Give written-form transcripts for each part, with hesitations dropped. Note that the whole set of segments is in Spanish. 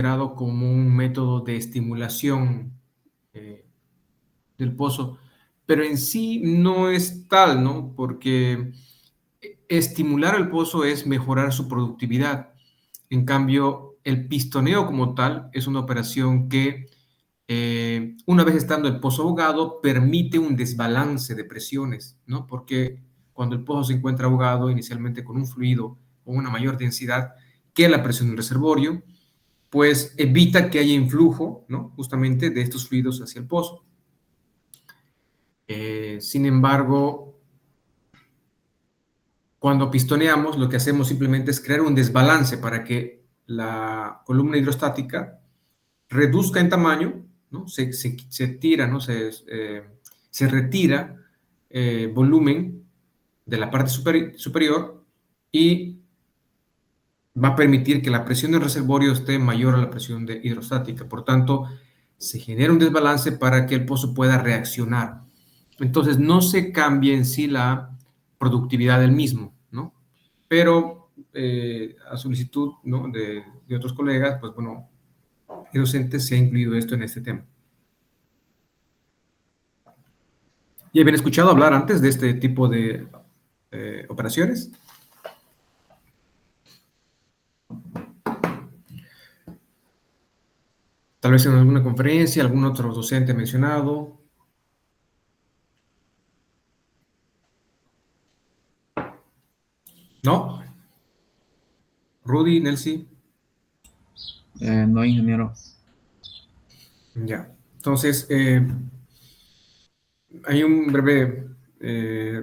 considerado como un método de estimulación eh, del pozo, pero en sí no es tal, ¿no? Porque estimular el pozo es mejorar su productividad. En cambio, el pistoneo como tal es una operación que, una vez estando el pozo ahogado, permite un desbalance de presiones, ¿no? Porque cuando el pozo se encuentra ahogado inicialmente con un fluido con una mayor densidad que la presión del reservorio, pues evita que haya influjo, ¿no? Justamente de estos fluidos hacia el pozo. Sin embargo, cuando pistoneamos, lo que hacemos simplemente es crear un desbalance para que la columna hidrostática reduzca en tamaño, ¿no? Se tira, ¿no? Se retira volumen de la parte superior y va a permitir que la presión del reservorio esté mayor a la presión hidrostática. Por tanto, se genera un desbalance para que el pozo pueda reaccionar. Entonces, no se cambia en sí la productividad del mismo, ¿no? Pero a solicitud, ¿no? de otros colegas, pues bueno, el docente se ha incluido esto en este tema. ¿Ya habían escuchado hablar antes de este tipo de operaciones? Tal vez en alguna conferencia, algún otro docente ha mencionado. ¿No? Rudy, Nelcy. No, ingeniero. Ya. Entonces, hay un breve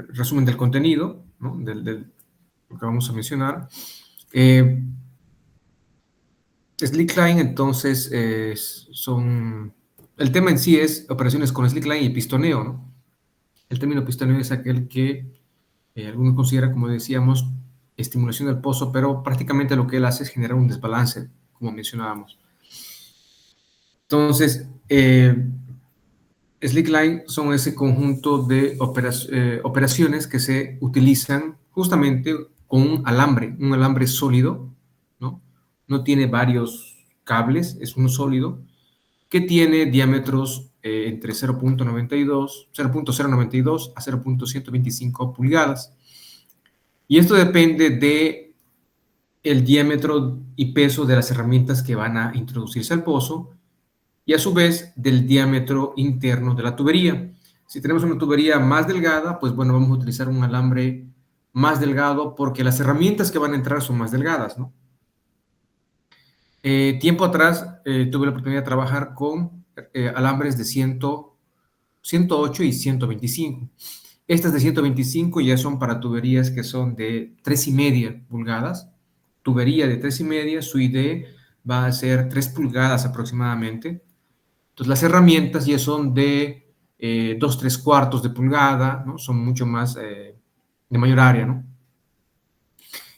resumen del contenido, ¿no? Lo que vamos a mencionar. Slickline, entonces, son... El tema en sí es operaciones con slickline y pistoneo, ¿no? El término pistoneo es aquel que algunos consideran, como decíamos, estimulación del pozo, pero prácticamente lo que él hace es generar un desbalance, como mencionábamos. Entonces, Slickline son ese conjunto de operaciones que se utilizan justamente con un alambre sólido, ¿no? No tiene varios cables, es uno sólido, que tiene diámetros entre 0.92 a 0.125 pulgadas. Y esto depende de el diámetro y peso de las herramientas que van a introducirse al pozo y a su vez del diámetro interno de la tubería. Si tenemos una tubería más delgada, pues bueno, vamos a utilizar un alambre más delgado porque las herramientas que van a entrar son más delgadas, ¿no? Tiempo atrás tuve la oportunidad de trabajar con alambres de 108 y 125. Estas de 125 ya son para tuberías que son de 3,5 pulgadas. Tubería de 3,5, su ID va a ser 3 pulgadas aproximadamente. Entonces las herramientas ya son de 2, 3 cuartos de pulgada, ¿no? Son mucho más de mayor área, ¿no?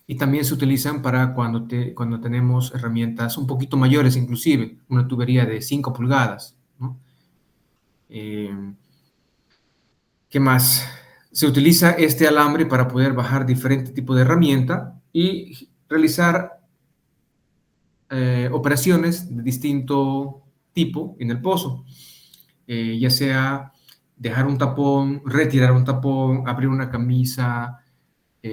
Y también se utilizan para cuando tenemos herramientas un poquito mayores, inclusive una tubería de 5 pulgadas, ¿no? Eh, ¿Qué más? Se utiliza este alambre para poder bajar diferente tipo de herramienta y realizar operaciones de distinto tipo en el pozo, ya sea dejar un tapón, retirar un tapón, abrir una camisa,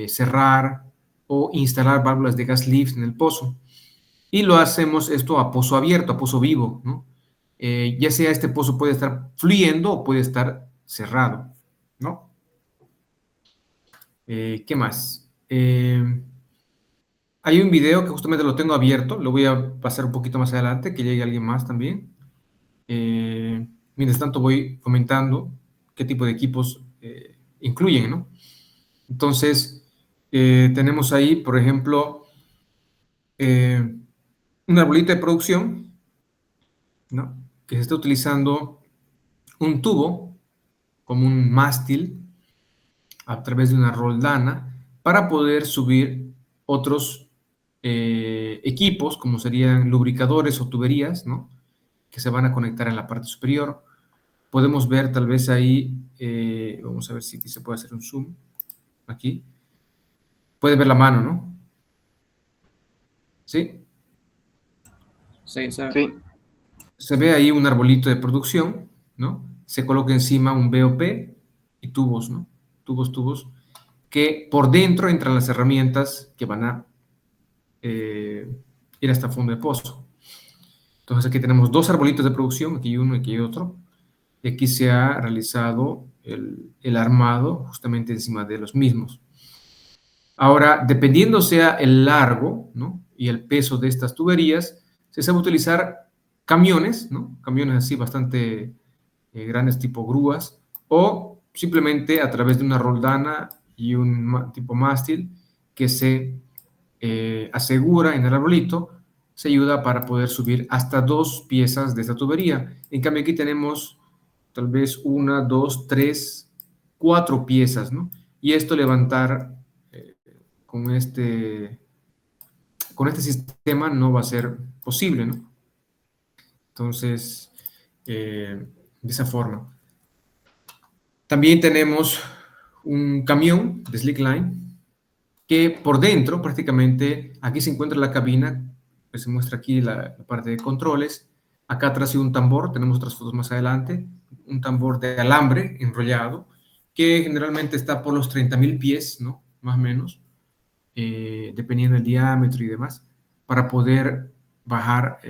cerrar o instalar válvulas de gas lift en el pozo. Y lo hacemos esto a pozo abierto, a pozo vivo, ¿no? Ya sea este pozo puede estar fluyendo o puede estar cerrado, ¿no? ¿Qué más? Hay un video que justamente lo tengo abierto, lo voy a pasar un poquito más adelante, que llegue alguien más también. Mientras tanto voy comentando qué tipo de equipos incluyen, ¿no? Entonces, tenemos ahí, por ejemplo, eh, una bolita de producción, ¿no? Que se está utilizando un tubo como un mástil a través de una roldana para poder subir otros equipos, como serían lubricadores o tuberías, ¿no? Que se van a conectar en la parte superior. Podemos ver tal vez ahí, vamos a ver si aquí se puede hacer un zoom, aquí. Puede ver la mano, ¿no? ¿Sí? Sí, se ve. Sí, Se ve ahí un arbolito de producción, ¿no? Se coloca encima un BOP y tubos, ¿no? Tubos, que por dentro entran las herramientas que van a eh, ir hasta fondo de pozo. Entonces aquí tenemos dos arbolitos de producción, aquí uno y aquí otro, y aquí se ha realizado el armado justamente encima de los mismos. Ahora, dependiendo sea el largo, ¿no? Y el peso de estas tuberías, se sabe utilizar camiones, ¿no? Camiones así bastante grandes tipo grúas, o simplemente a través de una roldana y un tipo mástil que se asegura en el arbolito, se ayuda para poder subir hasta dos piezas de esta tubería. En cambio aquí tenemos tal vez una, dos, tres, cuatro piezas, ¿no? Y esto levantar eh, con con este sistema no va a ser posible, ¿no? Entonces, de esa forma. También tenemos un camión de Slickline que por dentro prácticamente, aquí se encuentra la cabina, pues se muestra aquí la parte de controles, acá atrás hay un tambor, tenemos otras fotos más adelante, un tambor de alambre enrollado, que generalmente está por los 30.000 pies, ¿no? Más o menos, dependiendo del diámetro y demás, para poder bajar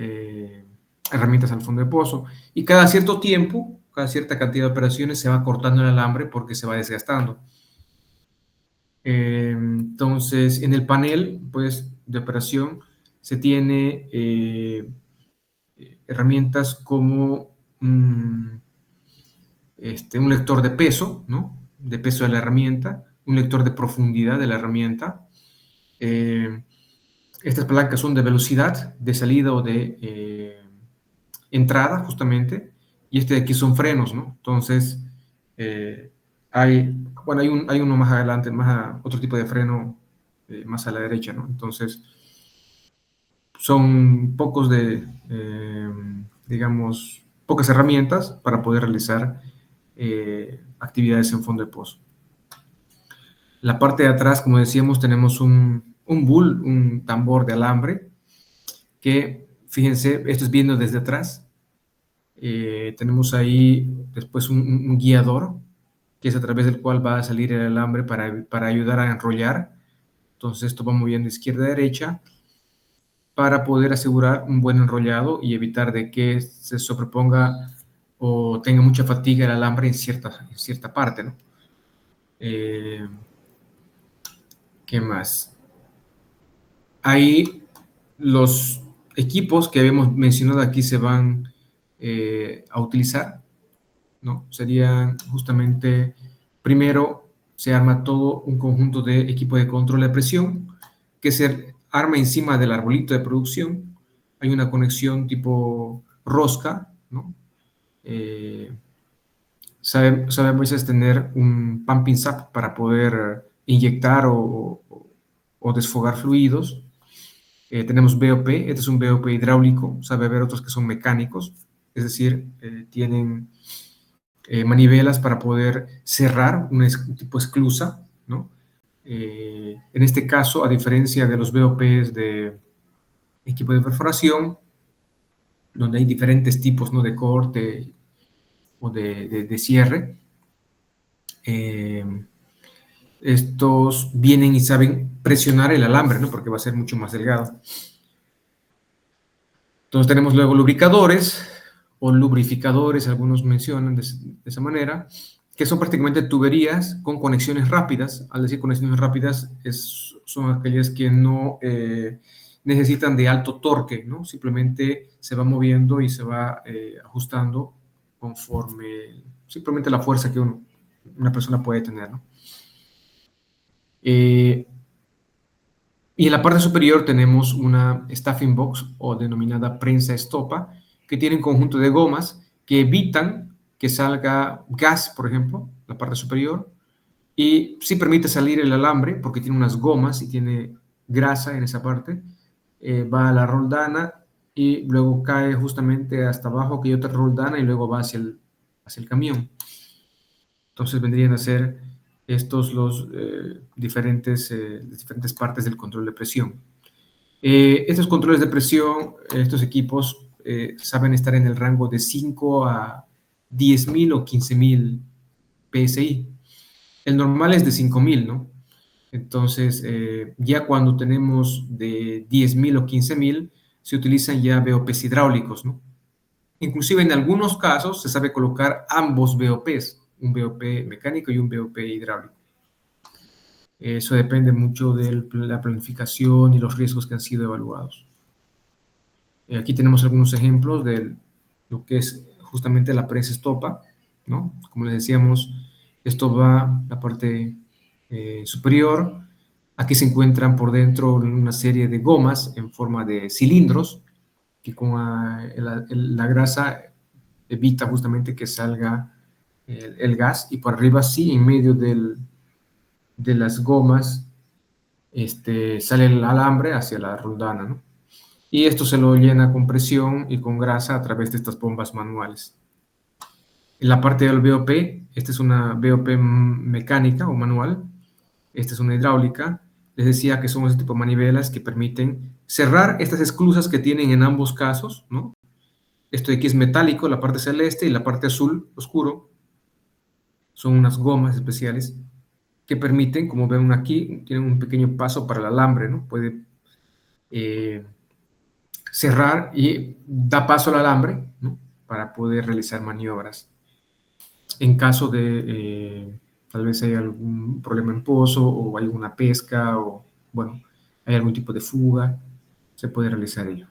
herramientas al fondo de pozo. Y cada cierto tiempo, cada cierta cantidad de operaciones, se va cortando el alambre porque se va desgastando. Entonces, en el panel, pues, de operación se tiene herramientas como un lector de peso, ¿no? De peso de la herramienta, un lector de profundidad de la herramienta. Eh, Estas palancas son de velocidad, de salida o de entrada, justamente, y este de aquí son frenos, ¿no? Entonces, eh, hay, bueno, hay uno más adelante, otro tipo de freno más a la derecha, ¿no? Entonces, son digamos, pocas herramientas para poder realizar actividades en fondo de pozo. La parte de atrás, como decíamos, tenemos un bull, un tambor de alambre, que, fíjense, esto es viendo desde atrás. Tenemos ahí después un guiador, que es a través del cual va a salir el alambre para ayudar a enrollar. Entonces esto va moviendo izquierda a derecha para poder asegurar un buen enrollado y evitar de que se sobreponga o tenga mucha fatiga el alambre en cierta parte, ¿no? Eh, ¿Qué más? Ahí los equipos que habíamos mencionado aquí se van a utilizar, ¿no? Serían justamente, primero se arma todo un conjunto de equipo de control de presión que se arma encima del arbolito de producción. Hay una conexión tipo rosca, ¿no? Eh, sabe a veces tener un pumping zap para poder inyectar o desfogar fluidos. Tenemos BOP, este es un BOP hidráulico, sabe haber otros que son mecánicos, es decir, tienen manivelas para poder cerrar un tipo esclusa, ¿no? En este caso, a diferencia de los BOPs de equipo de perforación, donde hay diferentes tipos, ¿no? De corte o de cierre, eh, estos vienen y saben presionar el alambre, ¿no? Porque va a ser mucho más delgado. Entonces tenemos luego lubricadores o lubrificadores, algunos mencionan de esa manera, que son prácticamente tuberías con conexiones rápidas. Al decir conexiones rápidas, son aquellas que no necesitan de alto torque, ¿no? Simplemente se va moviendo y se va ajustando conforme simplemente la fuerza que una persona puede tener, ¿no? Y en la parte superior tenemos una staffing box o denominada prensa estopa, que tiene un conjunto de gomas que evitan que salga gas, por ejemplo, la parte superior, y sí permite salir el alambre porque tiene unas gomas y tiene grasa en esa parte. Va a la roldana y luego cae justamente hasta abajo, que hay otra roldana y luego va hacia el camión. Entonces vendrían a ser estos las diferentes partes del control de presión. Estos controles de presión, estos equipos saben estar en el rango de 5 a 10.000 o 15.000 PSI. El normal es de 5.000, ¿no? Entonces, ya cuando tenemos de 10.000 o 15.000, se utilizan ya BOPs hidráulicos, ¿no? Inclusive en algunos casos se sabe colocar ambos BOPs, un BOP mecánico y un BOP hidráulico. Eso depende mucho de la planificación y los riesgos que han sido evaluados. Aquí tenemos algunos ejemplos de lo que es justamente la prensa estopa, ¿no? Como les decíamos, esto va la parte superior. Aquí se encuentran por dentro una serie de gomas en forma de cilindros que con la grasa evita justamente que salga el gas, y por arriba sí, en medio de las gomas, sale el alambre hacia la roldana, ¿no? Y esto se lo llena con presión y con grasa a través de estas bombas manuales. En la parte del BOP, esta es una BOP mecánica o manual, esta es una hidráulica. Les decía que son ese tipo de manivelas que permiten cerrar estas esclusas que tienen en ambos casos, ¿no? Esto de aquí es metálico, la parte celeste, y la parte azul oscuro son unas gomas especiales que permiten, como ven aquí, tienen un pequeño paso para el alambre, ¿no? Puede cerrar y da paso al alambre, ¿no? Para poder realizar maniobras. En caso de tal vez hay algún problema en pozo o hay alguna pesca o, bueno, hay algún tipo de fuga, se puede realizar ello.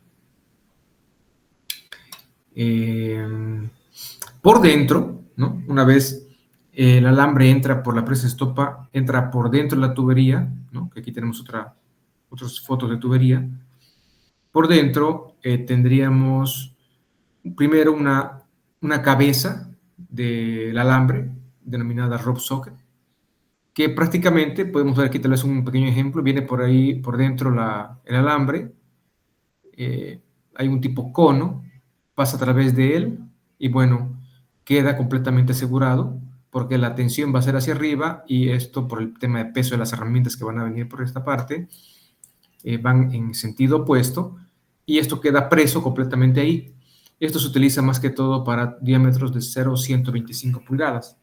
Por dentro, ¿no? Una vez el alambre entra por la presa estopa, entra por dentro de la tubería, ¿no? Que aquí tenemos otras fotos de tubería. Por dentro tendríamos primero una cabeza del alambre, denominada rope socket, que prácticamente, podemos ver aquí tal vez un pequeño ejemplo, viene por ahí, por dentro el alambre, hay un tipo cono, pasa a través de él y bueno, queda completamente asegurado porque la tensión va a ser hacia arriba, y esto por el tema de peso de las herramientas que van a venir por esta parte, van en sentido opuesto, y esto queda preso completamente ahí. Esto se utiliza más que todo para diámetros de 0,125 pulgadas.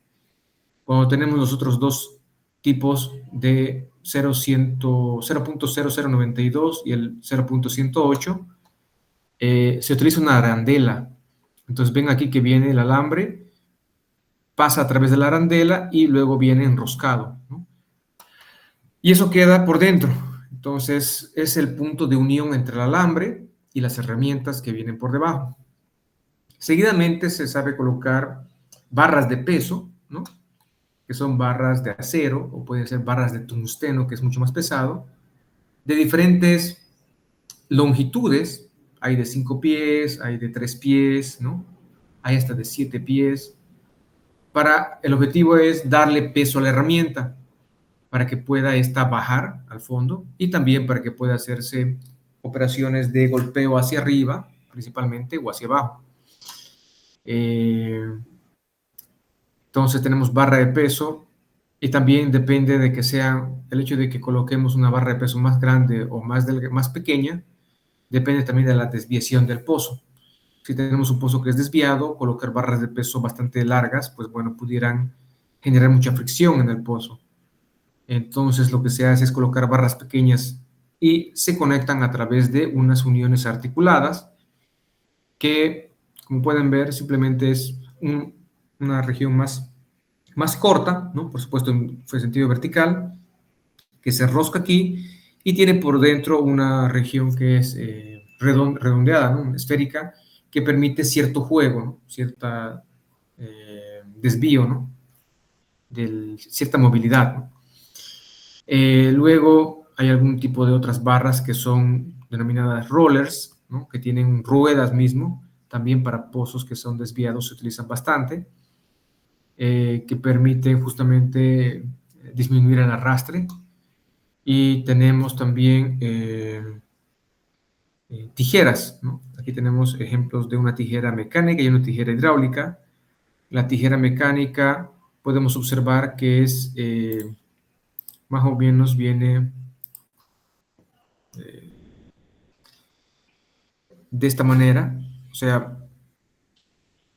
Cuando tenemos los otros dos tipos de 0.0092 y el 0.108, se utiliza una arandela. Entonces ven aquí que viene el alambre, pasa a través de la arandela y luego viene enroscado, ¿no? Y eso queda por dentro. Entonces es el punto de unión entre el alambre y las herramientas que vienen por debajo. Seguidamente se sabe colocar barras de peso, ¿no? Que son barras de acero o pueden ser barras de tungsteno, que es mucho más pesado, de diferentes longitudes. Hay de 5 pies, hay de 3 pies, ¿no? Hay hasta de 7 pies. El objetivo es darle peso a la herramienta para que pueda esta bajar al fondo, y también para que pueda hacerse operaciones de golpeo hacia arriba, principalmente, o hacia abajo. Entonces tenemos barra de peso, y también depende de que sea el hecho de que coloquemos una barra de peso más grande o más pequeña, depende también de la desviación del pozo. Si tenemos un pozo que es desviado, colocar barras de peso bastante largas, pues bueno, pudieran generar mucha fricción en el pozo. Entonces lo que se hace es colocar barras pequeñas y se conectan a través de unas uniones articuladas que, como pueden ver, simplemente es una región más corta, ¿no? Por supuesto en sentido vertical, que se rosca aquí y tiene por dentro una región que es redondeada, ¿no? Esférica, que permite cierto juego, ¿no? Cierta desvío, ¿no? Cierta movilidad, ¿no? Luego hay algún tipo de otras barras que son denominadas rollers, ¿no? Que tienen ruedas mismo, también para pozos que son desviados se utilizan bastante, que permiten justamente disminuir el arrastre. Y tenemos también tijeras, ¿no? Aquí tenemos ejemplos de una tijera mecánica y una tijera hidráulica. La tijera mecánica podemos observar que es más o menos viene de esta manera, o sea,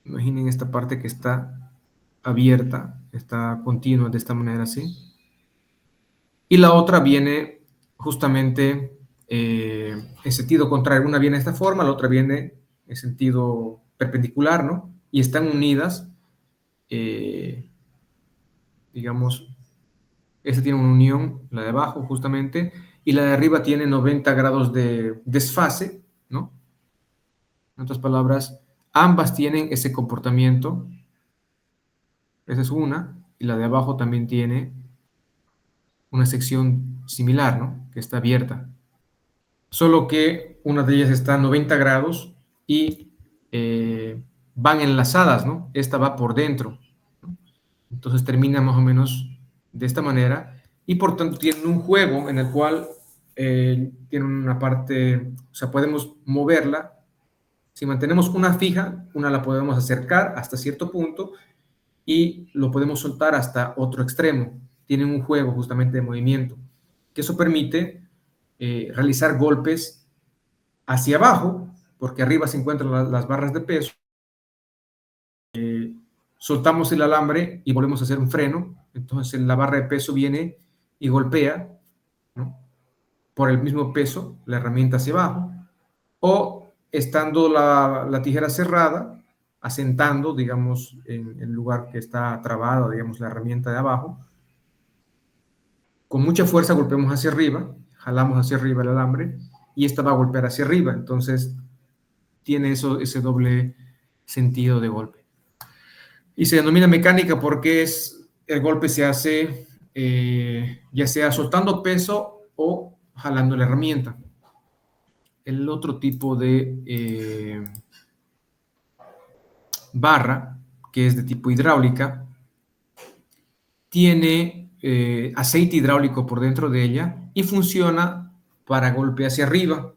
imaginen esta parte que está abierta, está continua de esta manera así, y la otra viene justamente en sentido contrario, una viene de esta forma, la otra viene en sentido perpendicular, ¿no? Y están unidas, eh, digamos, esta tiene una unión, la de abajo justamente, y la de arriba tiene 90 grados de desfase, ¿no? En otras palabras, ambas tienen ese comportamiento, esa es una, y la de abajo también tiene una sección similar, ¿no? Que está abierta. Solo que una de ellas está a 90 grados y van enlazadas, ¿no? Esta va por dentro, ¿no? Entonces termina más o menos de esta manera y por tanto tienen un juego en el cual tienen una parte, o sea, podemos moverla. Si mantenemos una fija, una la podemos acercar hasta cierto punto y lo podemos soltar hasta otro extremo. Tienen un juego justamente de movimiento, que eso permite realizar golpes hacia abajo, porque arriba se encuentran las barras de peso, soltamos el alambre y volvemos a hacer un freno, entonces la barra de peso viene y golpea, ¿no? Por el mismo peso la herramienta hacia abajo, o estando la tijera cerrada, asentando, digamos, en el lugar que está trabada, digamos, la herramienta de abajo, con mucha fuerza golpeamos hacia arriba, jalamos hacia arriba el alambre y esta va a golpear hacia arriba, entonces tiene ese doble sentido de golpe. Y se denomina mecánica porque el golpe se hace ya sea soltando peso o jalando la herramienta. El otro tipo de barra, que es de tipo hidráulica, tiene aceite hidráulico por dentro de ella y funciona para golpe hacia arriba,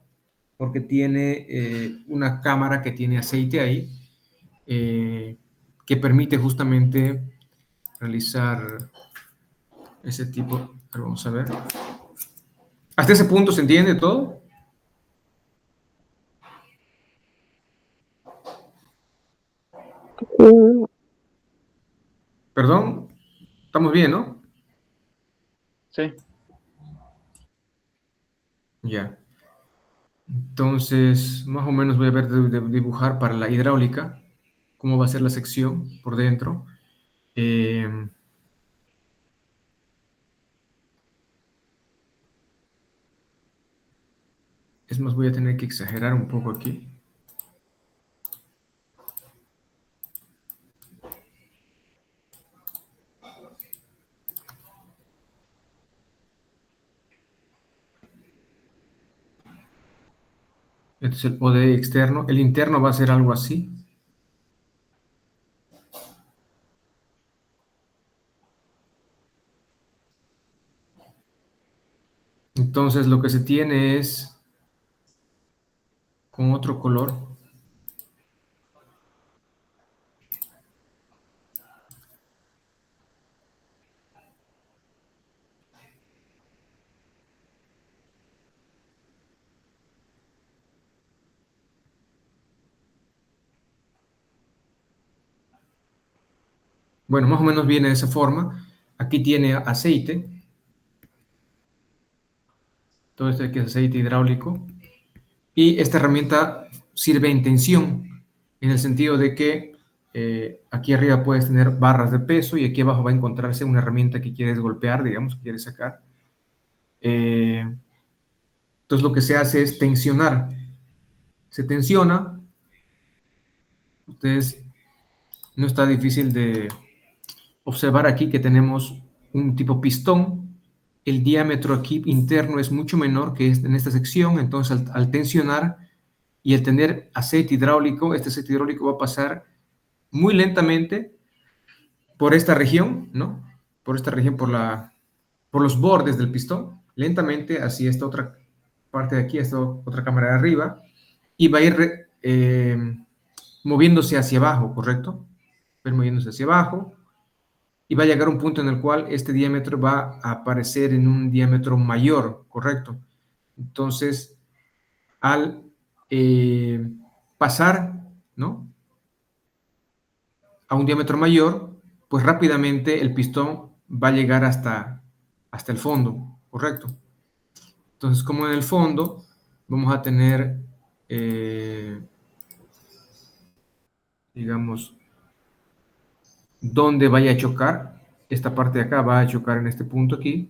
porque tiene una cámara que tiene aceite ahí, que permite justamente realizar ese tipo. Vamos a ver. ¿Hasta ese punto se entiende todo? Mm, Perdón, estamos bien, ¿no? Sí. Ya. Entonces, más o menos voy a ver de dibujar para la hidráulica cómo va a ser la sección por dentro. Es más, voy a tener que exagerar un poco aquí. Este es el OD externo. El interno va a ser algo así. Entonces, lo que se tiene es con otro color. Bueno, más o menos viene de esa forma. Aquí tiene aceite. Todo esto aquí es aceite hidráulico. Y esta herramienta sirve en tensión, en el sentido de que aquí arriba puedes tener barras de peso y aquí abajo va a encontrarse una herramienta que quieres golpear, digamos, que quieres sacar. Entonces lo que se hace es tensionar. Se tensiona. Ustedes, no está difícil de observar aquí que tenemos un tipo pistón. El diámetro aquí interno es mucho menor que en esta sección, entonces al tensionar y al tener aceite hidráulico, este aceite hidráulico va a pasar muy lentamente por esta región, ¿no? Por esta región, por los bordes del pistón, lentamente hacia esta otra parte de aquí, esta otra cámara de arriba, y va a ir moviéndose hacia abajo, ¿correcto? Va a ir moviéndose hacia abajo, y va a llegar a un punto en el cual este diámetro va a aparecer en un diámetro mayor, ¿correcto? Entonces, al pasar, ¿no?, a un diámetro mayor, pues rápidamente el pistón va a llegar hasta el fondo, ¿correcto? Entonces, como en el fondo vamos a tener, digamos, donde vaya a chocar, esta parte de acá va a chocar en este punto aquí.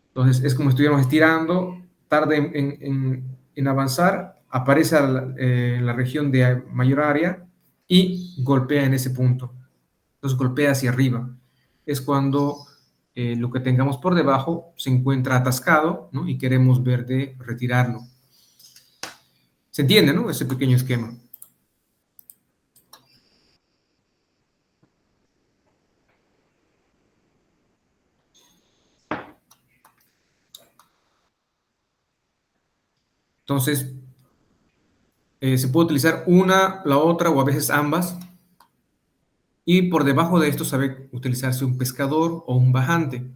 Entonces, es como si estuviéramos estirando, tarda en avanzar, aparece en la región de mayor área y golpea en ese punto. Entonces, golpea hacia arriba. Es cuando lo que tengamos por debajo se encuentra atascado, ¿no?, y queremos ver de retirarlo. ¿Se entiende, no?, ese pequeño esquema. Entonces, se puede utilizar una, la otra o a veces ambas. Y por debajo de esto sabe utilizarse un pescador o un bajante.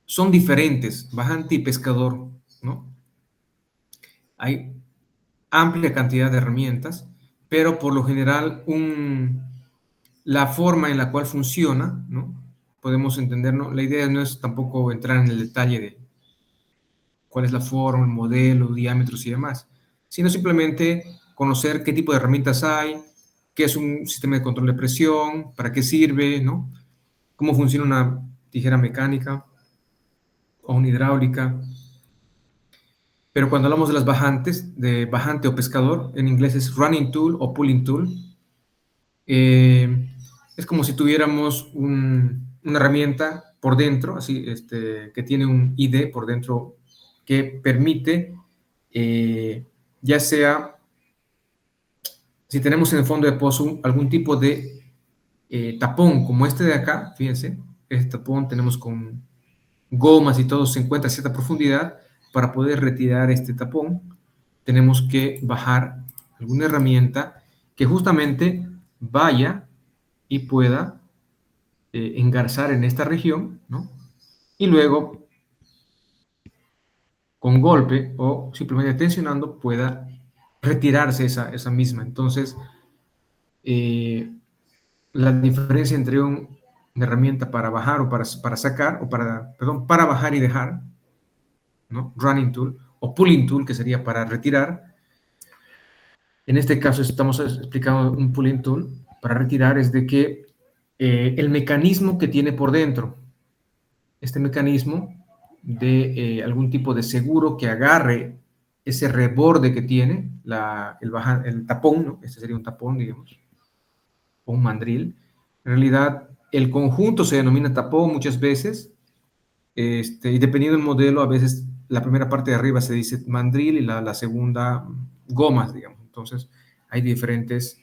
Son diferentes, bajante y pescador, ¿no? Hay amplia cantidad de herramientas, pero por lo general la forma en la cual funciona, ¿no?, podemos entender, ¿no? La idea no es tampoco entrar en el detalle de cuál es la forma, el modelo, diámetros y demás, sino simplemente conocer qué tipo de herramientas hay, qué es un sistema de control de presión, para qué sirve, ¿no?, cómo funciona una tijera mecánica o una hidráulica. Pero cuando hablamos de las bajantes, de bajante o pescador, en inglés es running tool o pulling tool, es como si tuviéramos una herramienta por dentro, así, que tiene un ID por dentro que permite, ya sea, si tenemos en el fondo de pozo algún tipo de tapón, como este de acá, fíjense, este tapón tenemos con gomas y todo, se encuentra a cierta profundidad. Para poder retirar este tapón, tenemos que bajar alguna herramienta que justamente vaya y pueda engarzar en esta región, ¿no?, y luego, con golpe o simplemente tensionando, pueda retirarse esa misma. Entonces, eh, la diferencia entre una herramienta para bajar o para sacar, o perdón, para bajar y dejar, ¿no?, running tool, o pulling tool, que sería para retirar. En este caso estamos explicando un pulling tool para retirar, es de que el mecanismo que tiene por dentro, este mecanismo de algún tipo de seguro que agarre ese reborde que tiene el tapón, ¿no?, este sería un tapón, digamos, o un mandril. En realidad, el conjunto se denomina tapón muchas veces, y dependiendo del modelo, a veces la primera parte de arriba se dice mandril y la segunda gomas, digamos. Entonces, hay diferentes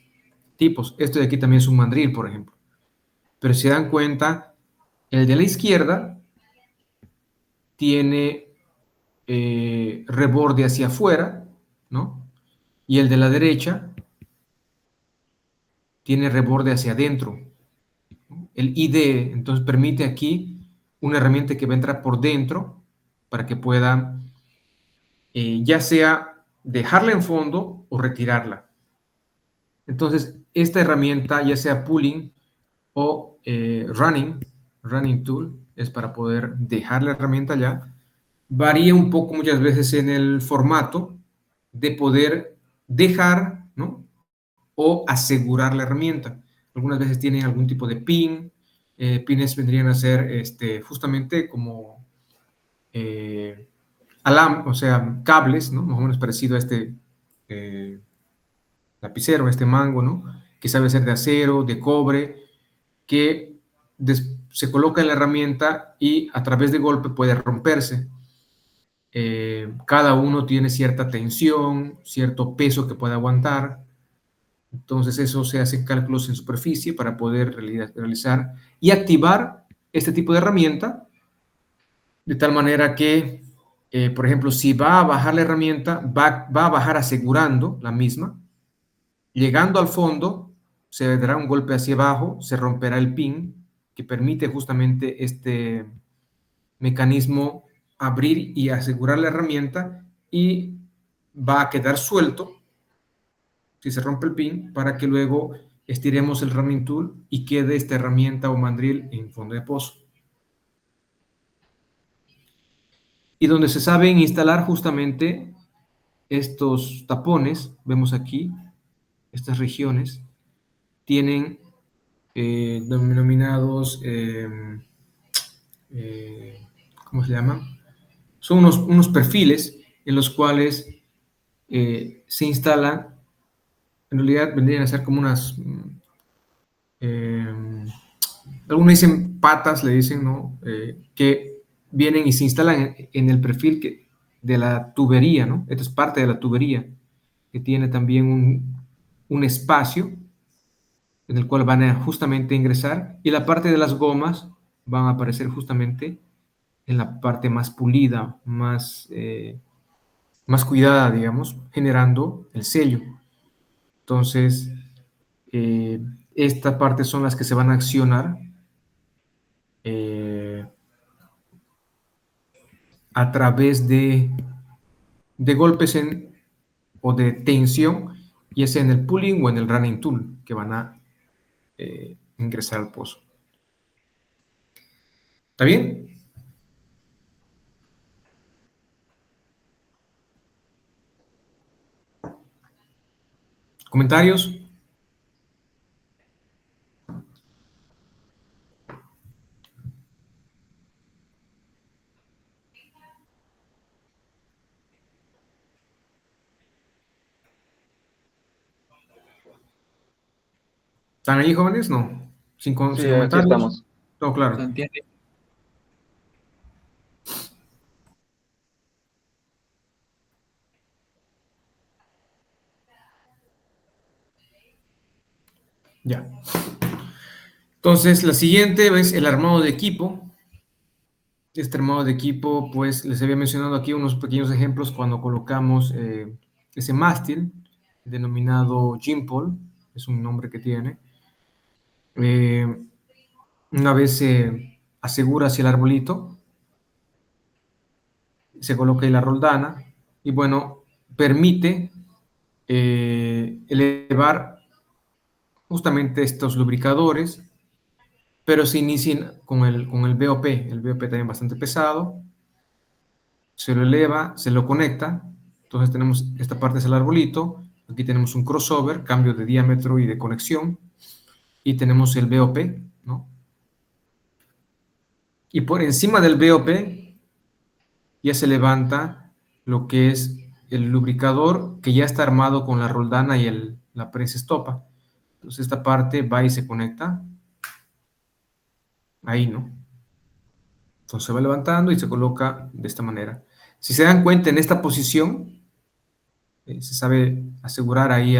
tipos. Esto de aquí también es un mandril, por ejemplo. Pero si se dan cuenta, el de la izquierda tiene reborde hacia afuera, ¿no? Y el de la derecha tiene reborde hacia adentro. El ID, entonces, permite aquí una herramienta que va a entrar por dentro para que pueda, ya sea dejarla en fondo o retirarla. Entonces, esta herramienta, ya sea pulling o running tool, es para poder dejar la herramienta allá. Varía un poco muchas veces en el formato de poder dejar, ¿no?, o asegurar la herramienta. Algunas veces tienen algún tipo de pin. Pines vendrían a ser justamente como o sea, cables, ¿no?, más o menos parecido a este eh, lapicero, a este mango, ¿no?, que sabe ser de acero, de cobre, que se coloca en la herramienta y a través de golpe puede romperse. Cada uno tiene cierta tensión, cierto peso que puede aguantar. Entonces, eso se hace cálculos en superficie para poder realizar y activar este tipo de herramienta, de tal manera que, por ejemplo, si va a bajar la herramienta, va a bajar asegurando la misma. Llegando al fondo, se dará un golpe hacia abajo, se romperá el pin que permite justamente este mecanismo abrir y asegurar la herramienta, y va a quedar suelto si se rompe el pin para que luego estiremos el ramming tool y quede esta herramienta o mandril en fondo de pozo. Y donde se saben instalar justamente estos tapones, vemos aquí, estas regiones, tienen denominados, ¿cómo se llaman? Son unos perfiles en los cuales se instalan, en realidad vendrían a ser como unas, algunos dicen patas, le dicen, ¿no? Que vienen y se instalan en el perfil de la tubería, ¿no? Esto es parte de la tubería, que tiene también un espacio en el cual van a justamente ingresar, y la parte de las gomas van a aparecer justamente en la parte más pulida, más cuidada, digamos, generando el sello. Entonces, esta parte son las que se van a accionar eh, a través de golpes o de tensión, ya sea en el pulling o en el running tool, que van a ingresar al pozo. ¿Está bien? ¿Comentarios? ¿Están ahí, jóvenes? No. Sí, Sin aquí comentarios. estamos. Todo ¿Se claro. entiende? Ya. Entonces, la siguiente es el armado de equipo. Este armado de equipo, pues les había mencionado aquí unos pequeños ejemplos cuando colocamos ese mástil denominado Gimpol, es un nombre que tiene. Una vez se asegura hacia el arbolito, se coloca ahí la roldana y bueno, permite elevar justamente estos lubricadores, pero se inician con el BOP. El BOP también bastante pesado, se lo eleva, se lo conecta. Entonces tenemos esta parte es el arbolito, aquí tenemos un crossover, cambio de diámetro y de conexión, y tenemos el BOP, ¿no? Y por encima del BOP ya se levanta lo que es el lubricador que ya está armado con la roldana y la prensa estopa. Entonces esta parte va y se conecta ahí, ¿no? Entonces se va levantando y se coloca de esta manera. Si se dan cuenta en esta posición, se sabe asegurar ahí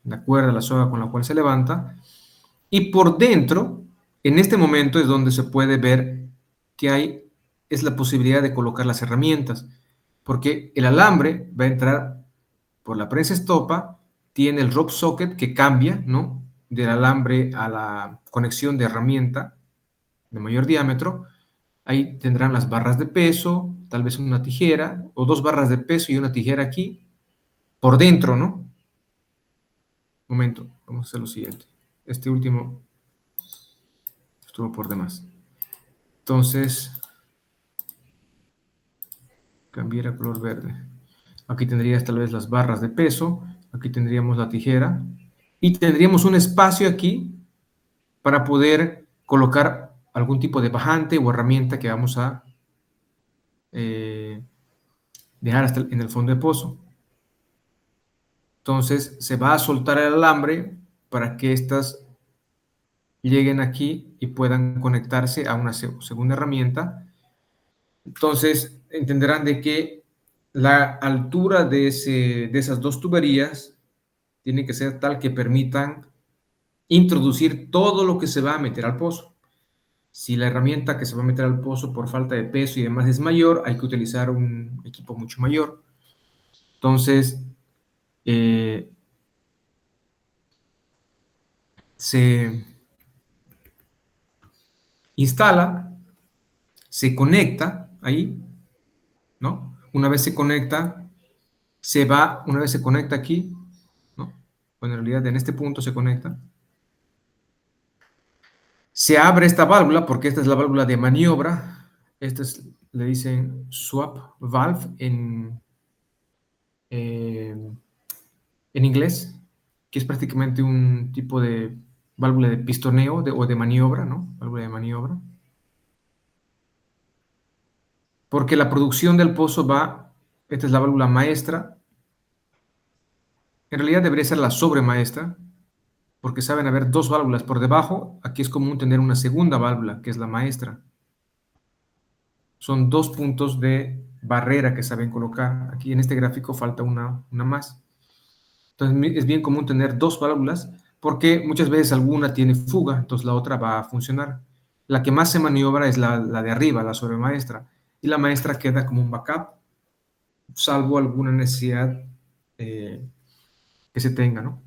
la cuerda, la soga con la cual se levanta. Y por dentro, en este momento es donde se puede ver que es la posibilidad de colocar las herramientas, porque el alambre va a entrar por la prensa estopa, tiene el rope socket que cambia, ¿no? Del alambre a la conexión de herramienta de mayor diámetro. Ahí tendrán las barras de peso, tal vez una tijera, o dos barras de peso y una tijera aquí, por dentro, ¿no? Momento, vamos a hacer lo siguiente. Este último estuvo por demás. Entonces, cambiar a color verde. Aquí tendrías tal vez las barras de peso, aquí tendríamos la tijera y tendríamos un espacio aquí para poder colocar algún tipo de bajante o herramienta que vamos a eh, dejar hasta en el fondo de pozo. Entonces se va a soltar el alambre para que estas lleguen aquí y puedan conectarse a una segunda herramienta. Entonces entenderán de que la altura de esas dos tuberías tiene que ser tal que permitan introducir todo lo que se va a meter al pozo. Si la herramienta que se va a meter al pozo por falta de peso y demás es mayor, hay que utilizar un equipo mucho mayor. Entonces, se instala, se conecta ahí, ¿no? una vez se conecta, se va, una vez se conecta aquí, ¿no? Bueno, en realidad en este punto se conecta. Se abre esta válvula porque esta es la válvula de maniobra. Esta es, le dicen swap valve eh, en inglés, que es prácticamente un tipo de válvula de pistoneo o de maniobra, ¿no? Válvula de maniobra. Porque la producción del pozo va, esta es la válvula maestra, en realidad debería ser la sobremaestra, porque saben haber dos válvulas por debajo, aquí es común tener una segunda válvula, que es la maestra. Son dos puntos de barrera que saben colocar. Aquí en este gráfico falta una más. Entonces es bien común tener dos válvulas porque muchas veces alguna tiene fuga, entonces la otra va a funcionar. La que más se maniobra es la de arriba, la sobremaestra, y la maestra queda como un backup, salvo alguna necesidad que se tenga, ¿no?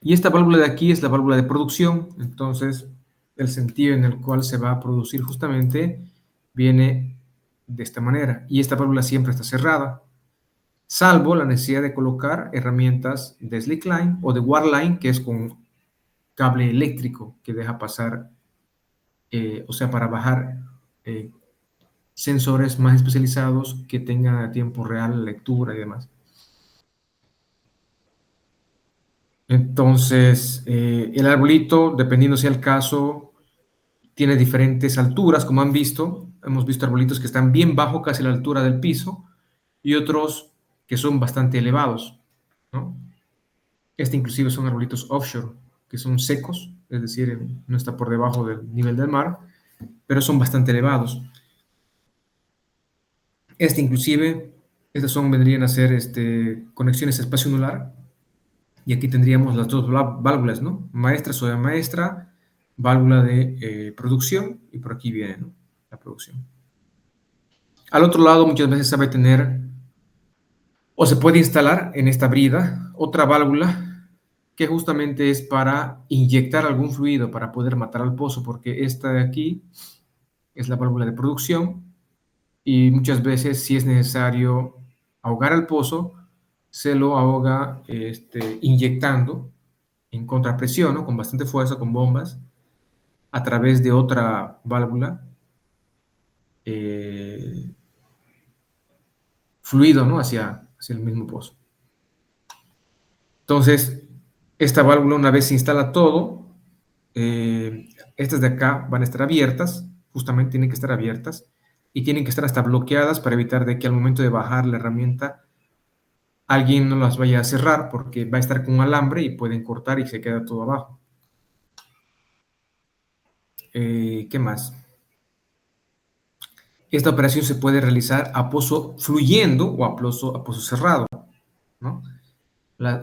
Y esta válvula de aquí es la válvula de producción, entonces el sentido en el cual se va a producir justamente viene de esta manera. Y esta válvula siempre está cerrada, salvo la necesidad de colocar herramientas de slickline o de waterline, que es con cable eléctrico que deja pasar, o sea, para bajar eh, sensores más especializados que tengan a tiempo real lectura y demás. Entonces, el arbolito, dependiendo sea el caso, tiene diferentes alturas, como han visto. Hemos visto arbolitos que están bien bajo, casi a la altura del piso, y otros que son bastante elevados, ¿no? Este inclusive son arbolitos offshore, que son secos, es decir, no está por debajo del nivel del mar, pero son bastante elevados. Este inclusive, estas son, vendrían a ser conexiones espacio-anular, y aquí tendríamos las dos válvulas, ¿no? Maestra sobre maestra, válvula de producción, y por aquí viene, ¿no? La producción. Al otro lado muchas veces sabe tener o se puede instalar en esta brida otra válvula que justamente es para inyectar algún fluido para poder matar al pozo, porque esta de aquí es la válvula de producción y muchas veces si es necesario ahogar al pozo, se lo ahoga inyectando en contrapresión, ¿no? Con bastante fuerza, con bombas, a través de otra válvula, eh, fluido, ¿no? Hacia el mismo pozo. Entonces, esta válvula una vez se instala todo, estas de acá van a estar abiertas, justamente tienen que estar abiertas, y tienen que estar hasta bloqueadas para evitar de que al momento de bajar la herramienta alguien no las vaya a cerrar porque va a estar con un alambre y pueden cortar y se queda todo abajo. ¿Qué más? Esta operación se puede realizar a pozo fluyendo o a pozo cerrado, ¿no?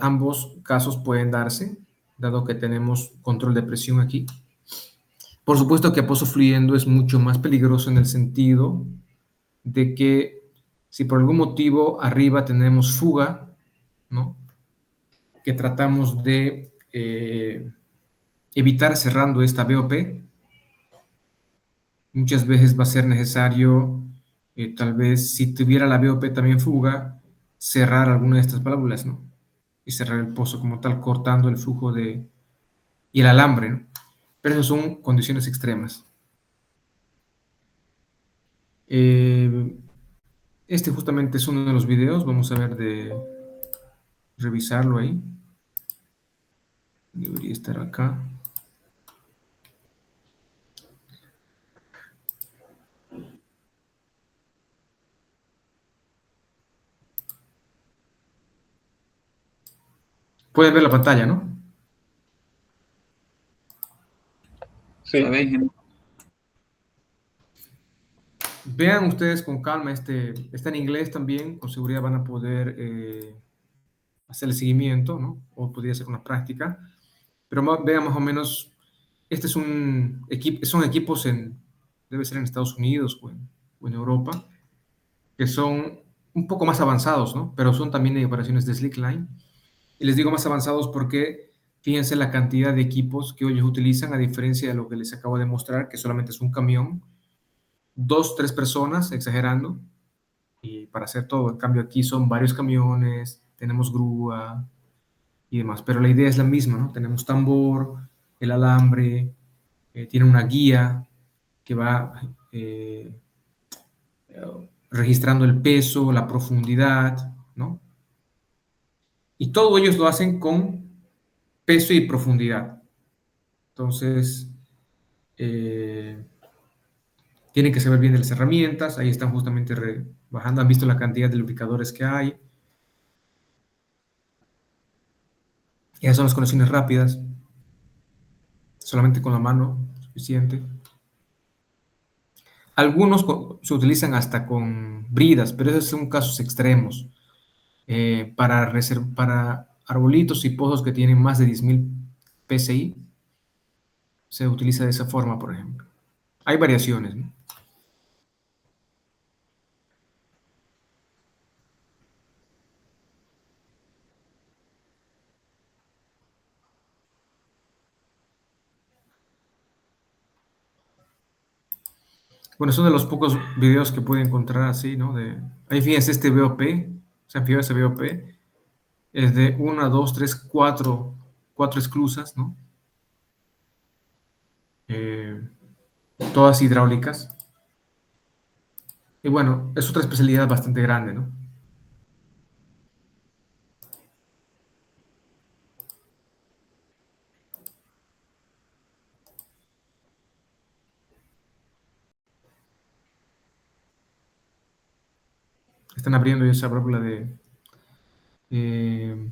Ambos casos pueden darse, dado que tenemos control de presión aquí. Por supuesto que a pozo fluyendo es mucho más peligroso en el sentido de que si por algún motivo arriba tenemos fuga, ¿no? Que tratamos de evitar cerrando esta BOP, muchas veces va a ser necesario, tal vez si tuviera la BOP también fuga, cerrar alguna de estas válvulas, ¿no? Y cerrar el pozo como tal, cortando el flujo y el alambre, ¿no? Pero eso son condiciones extremas. Este justamente es uno de los videos, vamos a ver de revisarlo ahí. Debería estar acá. Pueden ver la pantalla, ¿no? Sí. Vean ustedes con calma, está en inglés también, con seguridad van a poder hacer el seguimiento, ¿no? O podría ser una práctica, pero vean más o menos, este es un equipo, son equipos debe ser en Estados Unidos o en Europa, que son un poco más avanzados, ¿no? Pero son también de operaciones de slickline. Y les digo más avanzados porque fíjense la cantidad de equipos que ellos utilizan, a diferencia de lo que les acabo de mostrar, que solamente es un camión, dos, tres personas, exagerando, y para hacer todo. En cambio, aquí son varios camiones, tenemos grúa y demás, pero la idea es la misma, ¿no? Tenemos tambor, el alambre, tiene una guía que va registrando el peso, la profundidad, ¿no? Y todo ellos lo hacen con peso y profundidad. Entonces, eh, tienen que saber bien de las herramientas, ahí están justamente bajando, han visto la cantidad de lubricadores que hay, esas son las conexiones rápidas, solamente con la mano, suficiente. Algunos se utilizan hasta con bridas, pero esos son casos extremos. Para arbolitos y pozos que tienen más de 10.000 PSI, se utiliza de esa forma, por ejemplo. Hay variaciones, ¿no? Bueno, son de los pocos videos que puede encontrar así, ¿no? Ahí fíjense este BOP, se han fijado ese BOP, es de una, dos, tres, cuatro esclusas, ¿no? Eh, Todas hidráulicas. Y bueno, es otra especialidad bastante grande, ¿no? Están abriendo esa válvula de eh,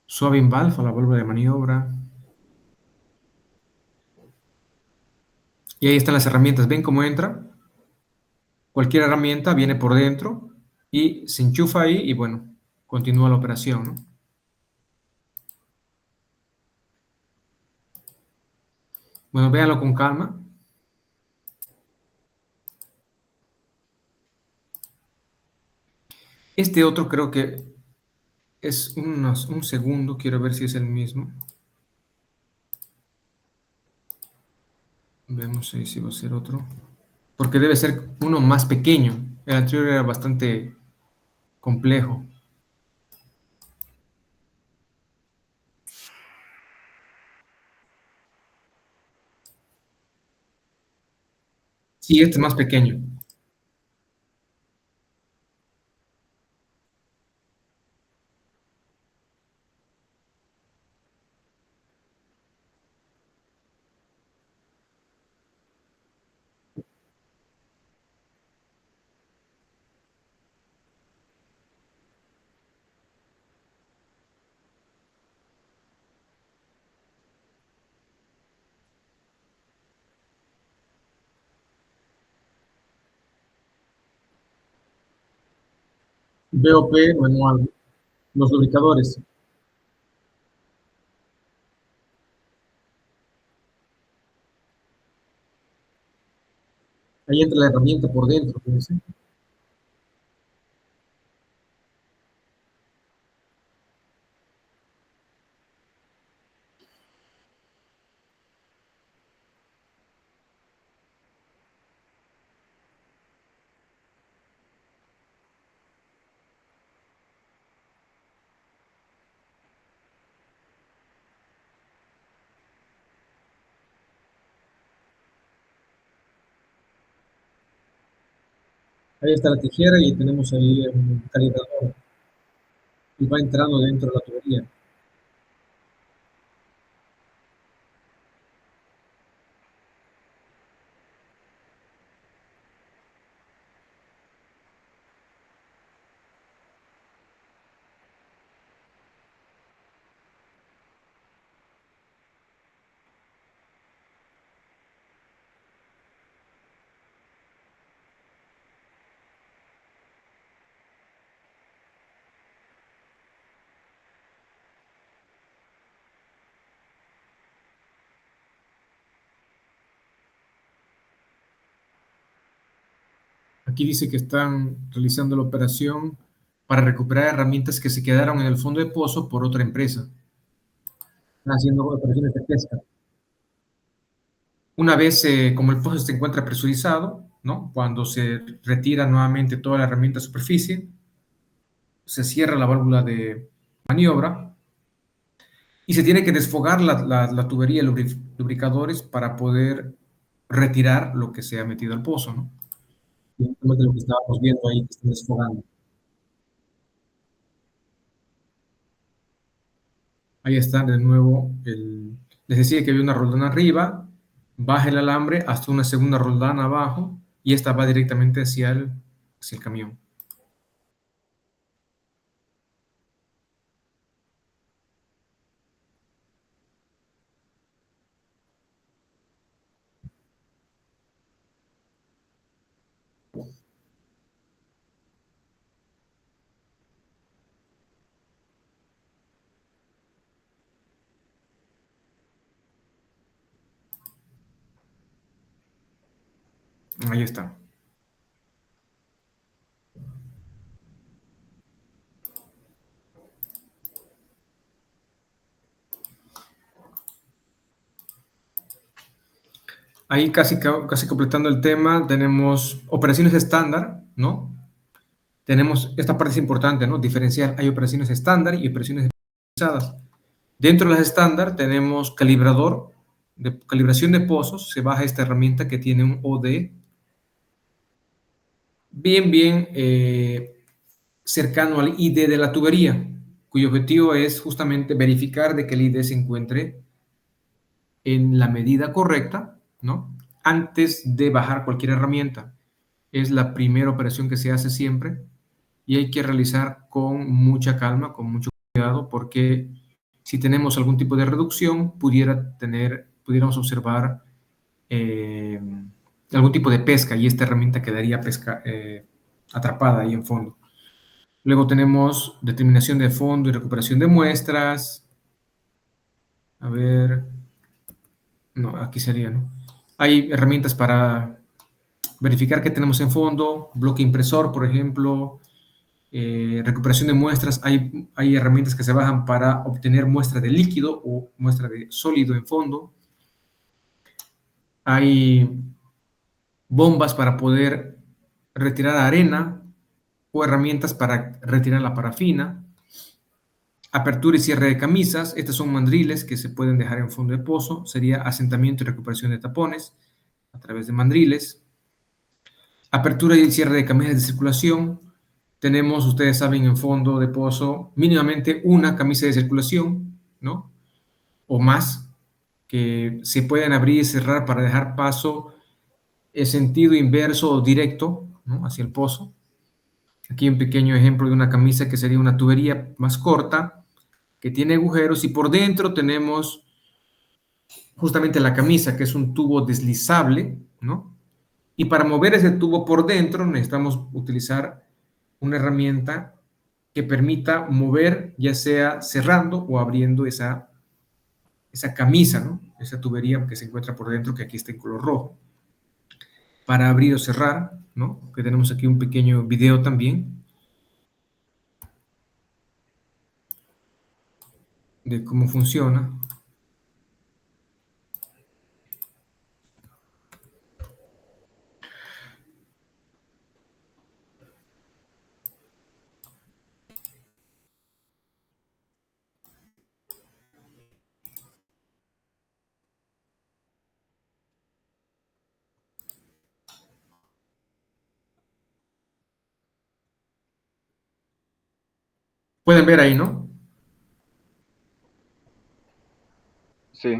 Swabbing Valve, o la válvula de maniobra. Y ahí están las herramientas. ¿Ven cómo entra? Cualquier herramienta viene por dentro y se enchufa ahí y bueno, continúa la operación, ¿no? Bueno, véanlo con calma. Este otro creo que es un segundo, quiero ver si es el mismo. Vemos ahí si va a ser otro. Porque debe ser uno más pequeño. El anterior era bastante complejo. Sí, este es más pequeño. BOP manual. Los lubricadores. Ahí entra la herramienta por dentro, fíjense. Ahí está la tijera y tenemos ahí un calibrador y va entrando dentro de la tubería. Aquí dice que están realizando la operación para recuperar herramientas que se quedaron en el fondo de pozo por otra empresa. Están haciendo operaciones de pesca. Una vez, como el pozo se encuentra presurizado, ¿no? Cuando se retira nuevamente toda la herramienta a superficie, se cierra la válvula de maniobra y se tiene que desfogar la tubería de lubricadores para poder retirar lo que se ha metido al pozo, ¿no? Y justamente lo que estábamos viendo ahí que están desfogando. Ahí está de nuevo les decía que había una roldana arriba, baja el alambre hasta una segunda roldana abajo y esta va directamente hacia el camión. Ahí está. Ahí casi completando el tema, tenemos operaciones estándar, ¿no? Tenemos, esta parte es importante, ¿no? Diferenciar, hay operaciones estándar y operaciones especializadas. Dentro de las estándar tenemos calibrador, de calibración de pozos, se baja esta herramienta que tiene un OD bien cercano al ID de la tubería, cuyo objetivo es justamente verificar de que el ID se encuentre en la medida correcta, ¿no? Antes de bajar cualquier herramienta. Es la primera operación que se hace siempre y hay que realizar con mucha calma, con mucho cuidado, porque si tenemos algún tipo de reducción, pudiéramos observar eh, algún tipo de pesca y esta herramienta quedaría atrapada ahí en fondo. Luego tenemos determinación de fondo y recuperación de muestras. A ver, no, aquí sería, ¿no? Hay herramientas para verificar qué tenemos en fondo, bloque impresor, por ejemplo, recuperación de muestras. Hay herramientas que se bajan para obtener muestra de líquido o muestra de sólido en fondo. Hay bombas para poder retirar arena o herramientas para retirar la parafina. Apertura y cierre de camisas. Estos son mandriles que se pueden dejar en fondo de pozo. Sería asentamiento y recuperación de tapones a través de mandriles. Apertura y cierre de camisas de circulación. Tenemos, ustedes saben, en fondo de pozo mínimamente una camisa de circulación, ¿no? O más, que se pueden abrir y cerrar para dejar paso en sentido inverso o directo, ¿no? Hacia el pozo. Aquí un pequeño ejemplo de una camisa que sería una tubería más corta, que tiene agujeros y por dentro tenemos justamente la camisa, que es un tubo deslizable, ¿no? Y para mover ese tubo por dentro necesitamos utilizar una herramienta que permita mover, ya sea cerrando o abriendo esa camisa, ¿no? Esa tubería que se encuentra por dentro, que aquí está en color rojo. Para abrir o cerrar, ¿no? Que tenemos aquí un pequeño video también de cómo funciona. Pueden ver ahí, ¿no? Sí,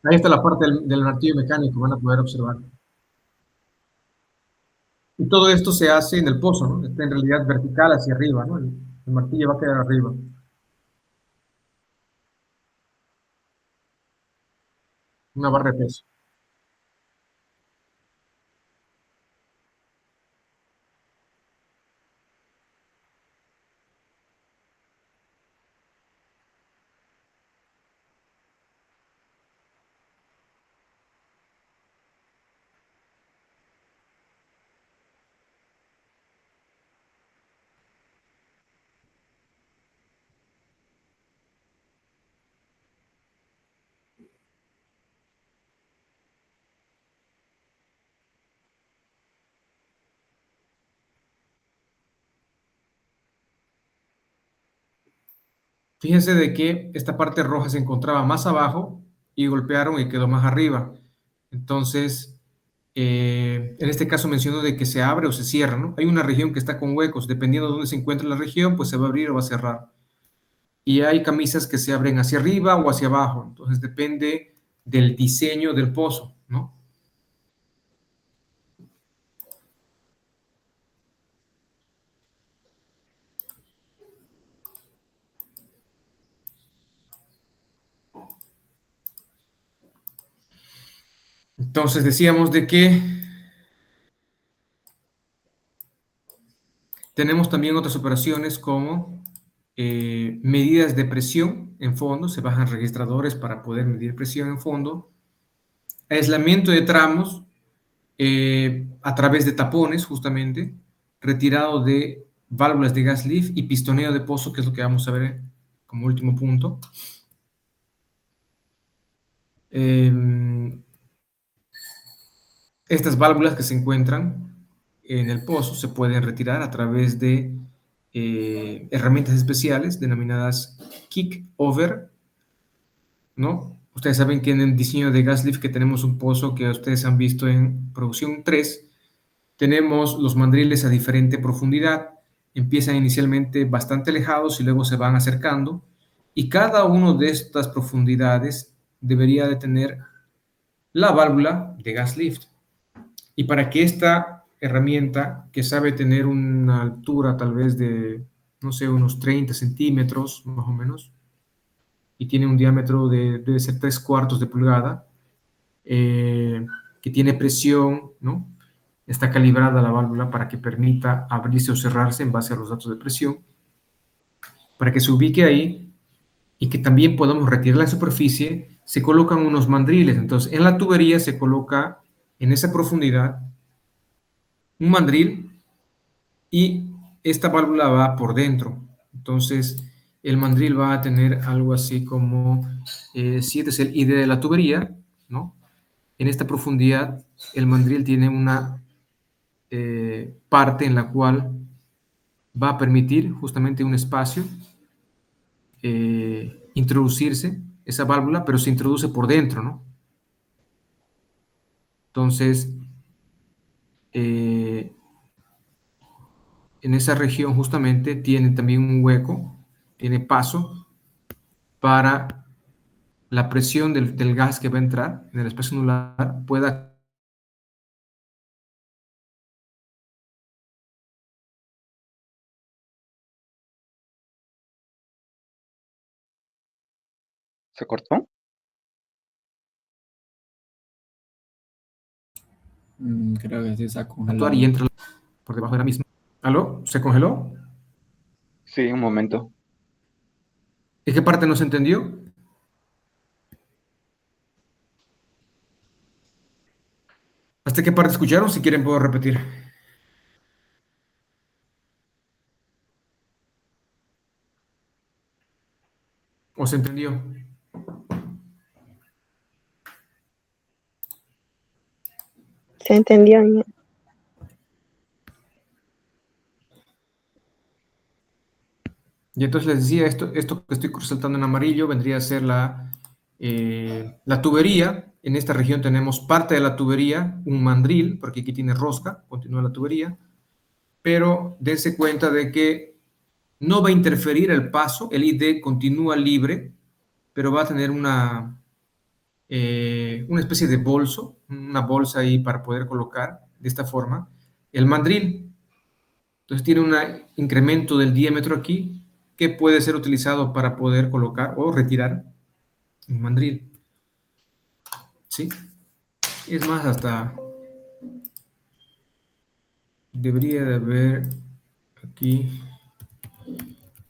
Ahí está la parte del martillo mecánico, van a poder observar. Y todo esto se hace en el pozo, ¿no? Está en realidad vertical hacia arriba, ¿no? El martillo va a quedar arriba. Una barra de peso. Fíjense de que esta parte roja se encontraba más abajo y golpearon y quedó más arriba. Entonces, en este caso menciono de que se abre o se cierra, ¿no? Hay una región que está con huecos, dependiendo de dónde se encuentre la región, pues se va a abrir o va a cerrar. Y hay camisas que se abren hacia arriba o hacia abajo, entonces depende del diseño del pozo, ¿no? Entonces decíamos de que tenemos también otras operaciones como medidas de presión en fondo, se bajan registradores para poder medir presión en fondo, aislamiento de tramos a través de tapones, justamente, retirado de válvulas de gas lift y pistoneo de pozo, que es lo que vamos a ver como último punto. Estas válvulas que se encuentran en el pozo se pueden retirar a través de herramientas especiales denominadas kick over, ¿no? Ustedes saben que en el diseño de gas lift que tenemos un pozo que ustedes han visto en producción 3, tenemos los mandriles a diferente profundidad, empiezan inicialmente bastante alejados y luego se van acercando, y cada una de estas profundidades debería de tener la válvula de gas lift. Y para que esta herramienta, que sabe tener una altura tal vez de, no sé, unos 30 centímetros más o menos, y tiene un diámetro de, debe ser 3/4 de pulgada, que tiene presión, ¿no? Está calibrada la válvula para que permita abrirse o cerrarse en base a los datos de presión, para que se ubique ahí y que también podamos retirar la superficie, se colocan unos mandriles. Entonces, en la tubería se coloca en esa profundidad un mandril y esta válvula va por dentro. Entonces, el mandril va a tener algo así como, si este es el ID de la tubería, ¿no? En esta profundidad, el mandril tiene una parte en la cual va a permitir justamente un espacio introducirse esa válvula, pero se introduce por dentro, ¿no? Entonces, eh, en esa región justamente tiene también un hueco, tiene paso para la presión del gas que va a entrar en el espacio anular pueda. ¿Se cortó? Creo que sí se ha Actuar congelado. y entra por debajo de la misma. ¿Aló? ¿Se congeló? Sí, un momento. ¿En qué parte no se entendió? ¿Hasta qué parte escucharon? Si quieren puedo repetir. ¿O se entendió? Se entendió bien. Y entonces les decía, esto que estoy resaltando en amarillo vendría a ser la tubería. En esta región tenemos parte de la tubería, un mandril, porque aquí tiene rosca, continúa la tubería, pero dense cuenta de que no va a interferir el paso, el ID continúa libre, pero va a tener una una especie de bolso, una bolsa ahí para poder colocar de esta forma el mandril. Entonces tiene un incremento del diámetro aquí que puede ser utilizado para poder colocar o retirar el mandril. ¿Sí? Es más, hasta debería de haber aquí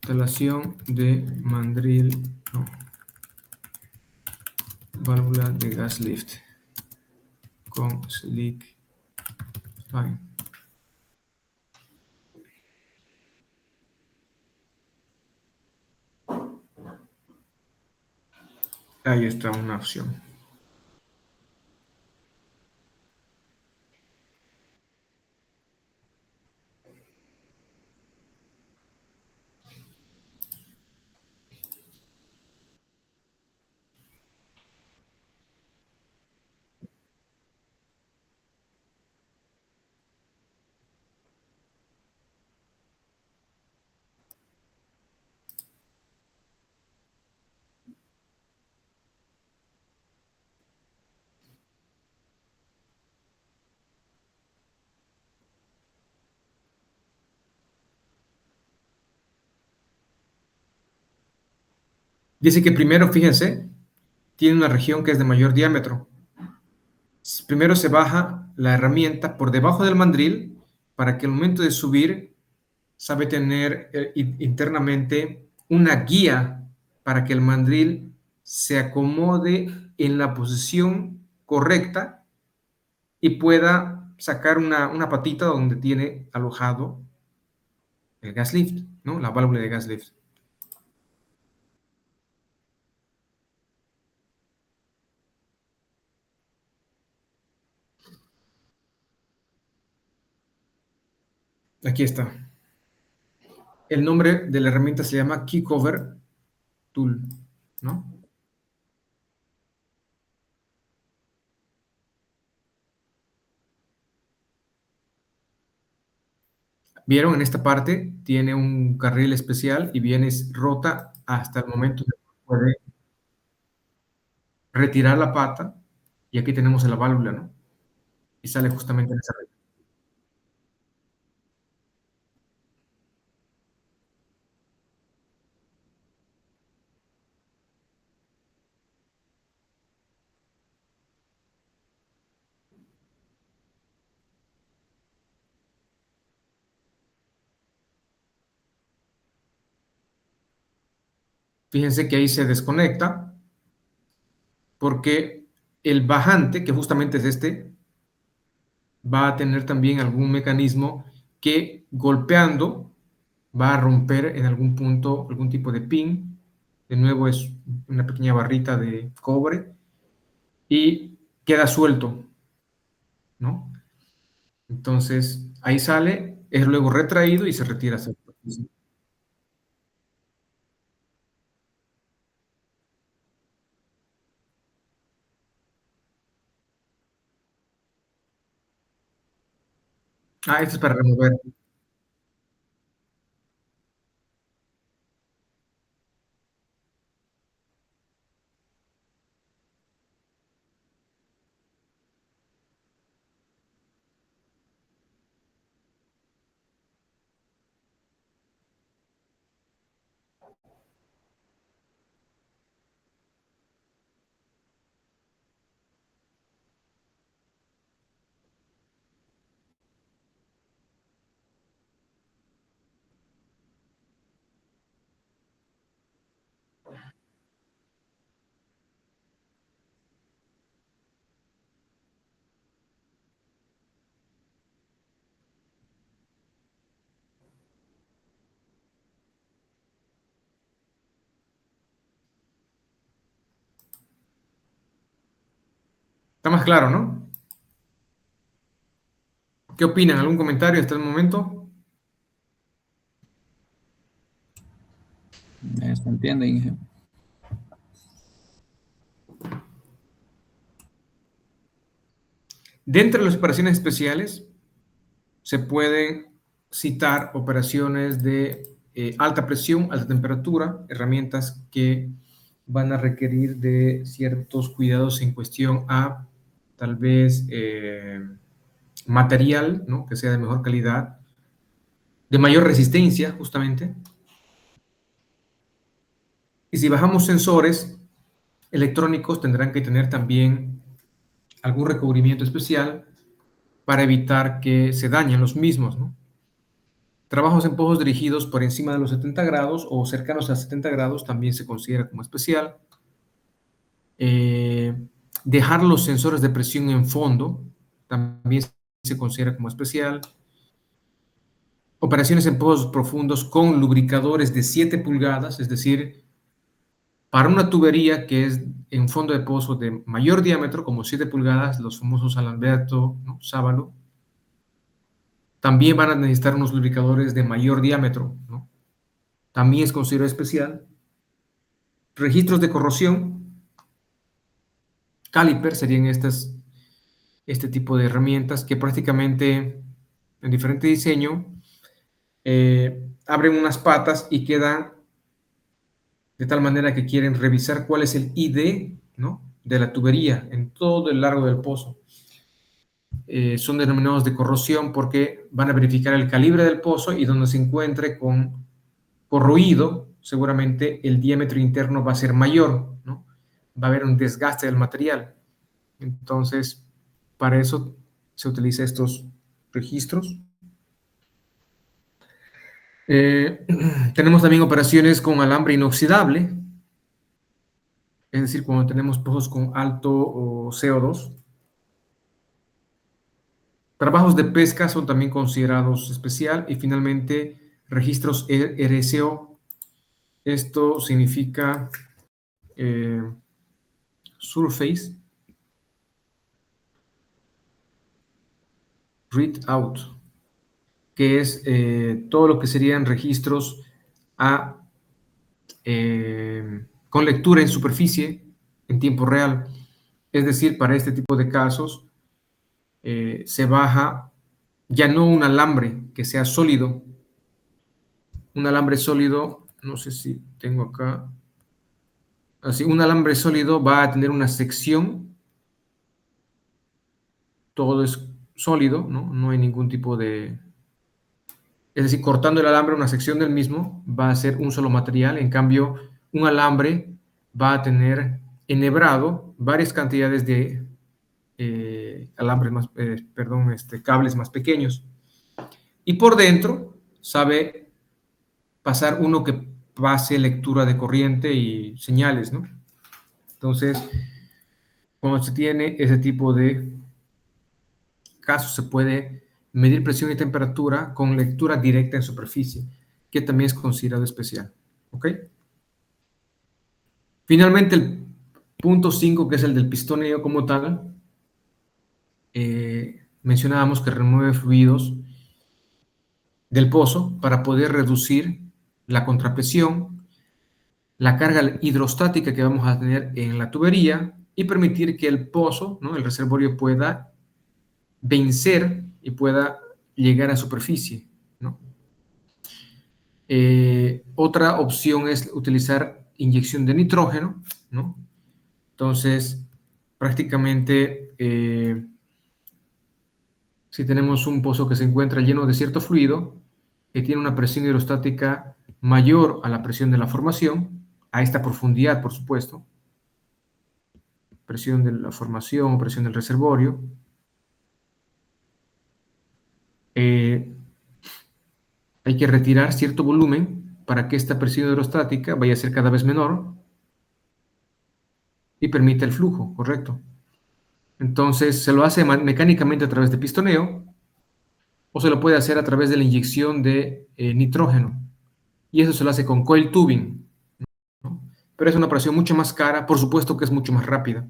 instalación de mandril, no, válvula de gas lift con slick spine. Ahí está una opción. Dice que primero, fíjense, tiene una región que es de mayor diámetro. Primero se baja la herramienta por debajo del mandril para que al momento de subir sabe tener internamente una guía para que el mandril se acomode en la posición correcta y pueda sacar una patita donde tiene alojado el gas lift, ¿no? La válvula de gas lift. Aquí está. El nombre de la herramienta se llama Key Cover Tool, ¿no? Vieron, en esta parte tiene un carril especial y viene rota hasta el momento de poder retirar la pata y aquí tenemos la válvula, ¿no? Y sale justamente en esa recta. Fíjense que ahí se desconecta porque el bajante, que justamente es este, va a tener también algún mecanismo que golpeando va a romper en algún punto algún tipo de pin. De nuevo es una pequeña barrita de cobre y queda suelto, ¿no? Entonces ahí sale, es luego retraído y se retira. Ah, esto es para remover. Está más claro, ¿no? ¿Qué opinan? ¿Algún comentario hasta el momento? Se entiende, Inge. Dentro de las operaciones especiales se pueden citar operaciones de alta presión, alta temperatura, herramientas que van a requerir de ciertos cuidados en cuestión a tal vez material, ¿no? Que sea de mejor calidad, de mayor resistencia, justamente. Y si bajamos sensores electrónicos, tendrán que tener también algún recubrimiento especial para evitar que se dañen los mismos, ¿no? Trabajos en pozos dirigidos por encima de los 70 grados o cercanos a 70 grados también se considera como especial. Dejar los sensores de presión en fondo también se considera como especial. Operaciones en pozos profundos con lubricadores de 7 pulgadas, es decir, para una tubería que es en fondo de pozo de mayor diámetro, como 7 pulgadas, los famosos Alamberto, ¿no? Sábalo, también van a necesitar unos lubricadores de mayor diámetro, ¿no? También es considerado especial. Registros de corrosión, caliper serían este tipo de herramientas que prácticamente en diferente diseño abren unas patas y quedan de tal manera que quieren revisar cuál es el ID, ¿no? De la tubería en todo el largo del pozo. Son denominados de corrosión porque van a verificar el calibre del pozo y donde se encuentre con corroído, seguramente el diámetro interno va a ser mayor, ¿no? Va a haber un desgaste del material. Entonces, para eso se utilizan estos registros. Tenemos también operaciones con alambre inoxidable, es decir, cuando tenemos pozos con alto CO2. Trabajos de pesca son también considerados especial y finalmente registros RSO. Esto significa Surface Read Out, que es todo lo que serían registros con lectura en superficie en tiempo real. Es decir, para este tipo de casos se baja ya no un alambre que sea sólido. Un alambre sólido, no sé si tengo acá. Así, un alambre sólido va a tener una sección, todo es sólido, ¿no? No hay ningún tipo de... Es decir, cortando el alambre, una sección del mismo va a ser un solo material. En cambio, un alambre va a tener enhebrado varias cantidades de cables más pequeños. Y por dentro sabe pasar uno que pase lectura de corriente y señales, ¿no? Entonces, cuando se tiene ese tipo de casos, se puede medir presión y temperatura con lectura directa en superficie, que también es considerado especial. ¿Ok? Finalmente, el punto 5, que es el del pistoneo como tal, mencionábamos que remueve fluidos del pozo para poder reducir la contrapresión, la carga hidrostática que vamos a tener en la tubería y permitir que el pozo, ¿no? El reservorio pueda vencer y pueda llegar a superficie, ¿no? Otra opción es utilizar inyección de nitrógeno, ¿no? Entonces, prácticamente, si tenemos un pozo que se encuentra lleno de cierto fluido, que tiene una presión hidrostática mayor a la presión de la formación, a esta profundidad, por supuesto, presión de la formación o presión del reservorio, hay que retirar cierto volumen para que esta presión hidrostática vaya a ser cada vez menor y permita el flujo, ¿correcto? Entonces, se lo hace mecánicamente a través de pistoneo o se lo puede hacer a través de la inyección de nitrógeno. Y eso se lo hace con coil tubing, ¿no? Pero es una operación mucho más cara, por supuesto que es mucho más rápida,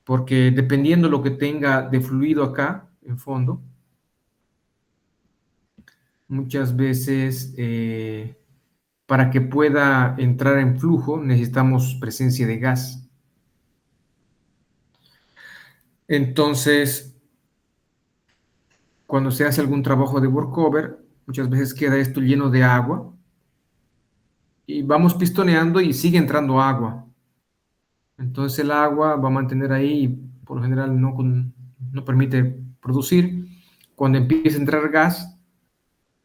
porque dependiendo lo que tenga de fluido acá, en fondo, muchas veces para que pueda entrar en flujo necesitamos presencia de gas. Entonces, cuando se hace algún trabajo de workover, muchas veces queda esto lleno de agua y vamos pistoneando y sigue entrando agua. Entonces el agua va a mantener ahí y por lo general no permite producir. Cuando empieza a entrar gas,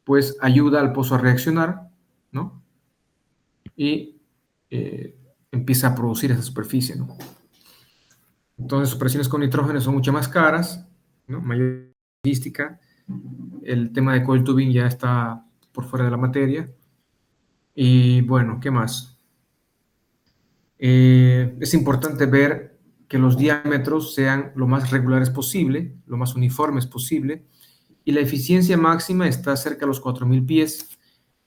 pues ayuda al pozo a reaccionar, ¿no? Y empieza a producir esa superficie, ¿no? Entonces, operaciones con nitrógeno son mucho más caras, ¿no? Mayor logística. El tema de coil tubing ya está por fuera de la materia. Y bueno, ¿qué más? Es importante ver que los diámetros sean lo más regulares posible, lo más uniformes posible, y la eficiencia máxima está cerca de los 4000 pies,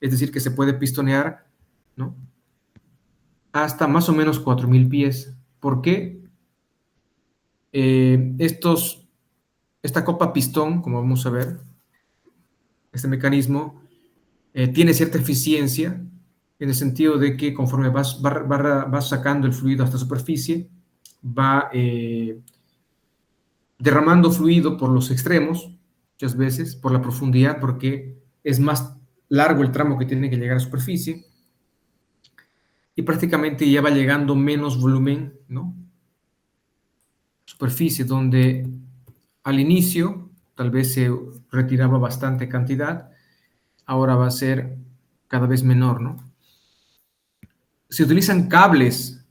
es decir, que se puede pistonear, ¿no? Hasta más o menos 4000 pies. ¿Por qué? Esta copa pistón, como vamos a ver, este mecanismo tiene cierta eficiencia en el sentido de que conforme vas sacando el fluido hasta superficie, va derramando fluido por los extremos, muchas veces, por la profundidad, porque es más largo el tramo que tiene que llegar a superficie, y prácticamente ya va llegando menos volumen, ¿no? Superficie, donde al inicio tal vez se retiraba bastante cantidad, ahora va a ser cada vez menor, ¿no? Se utilizan cables,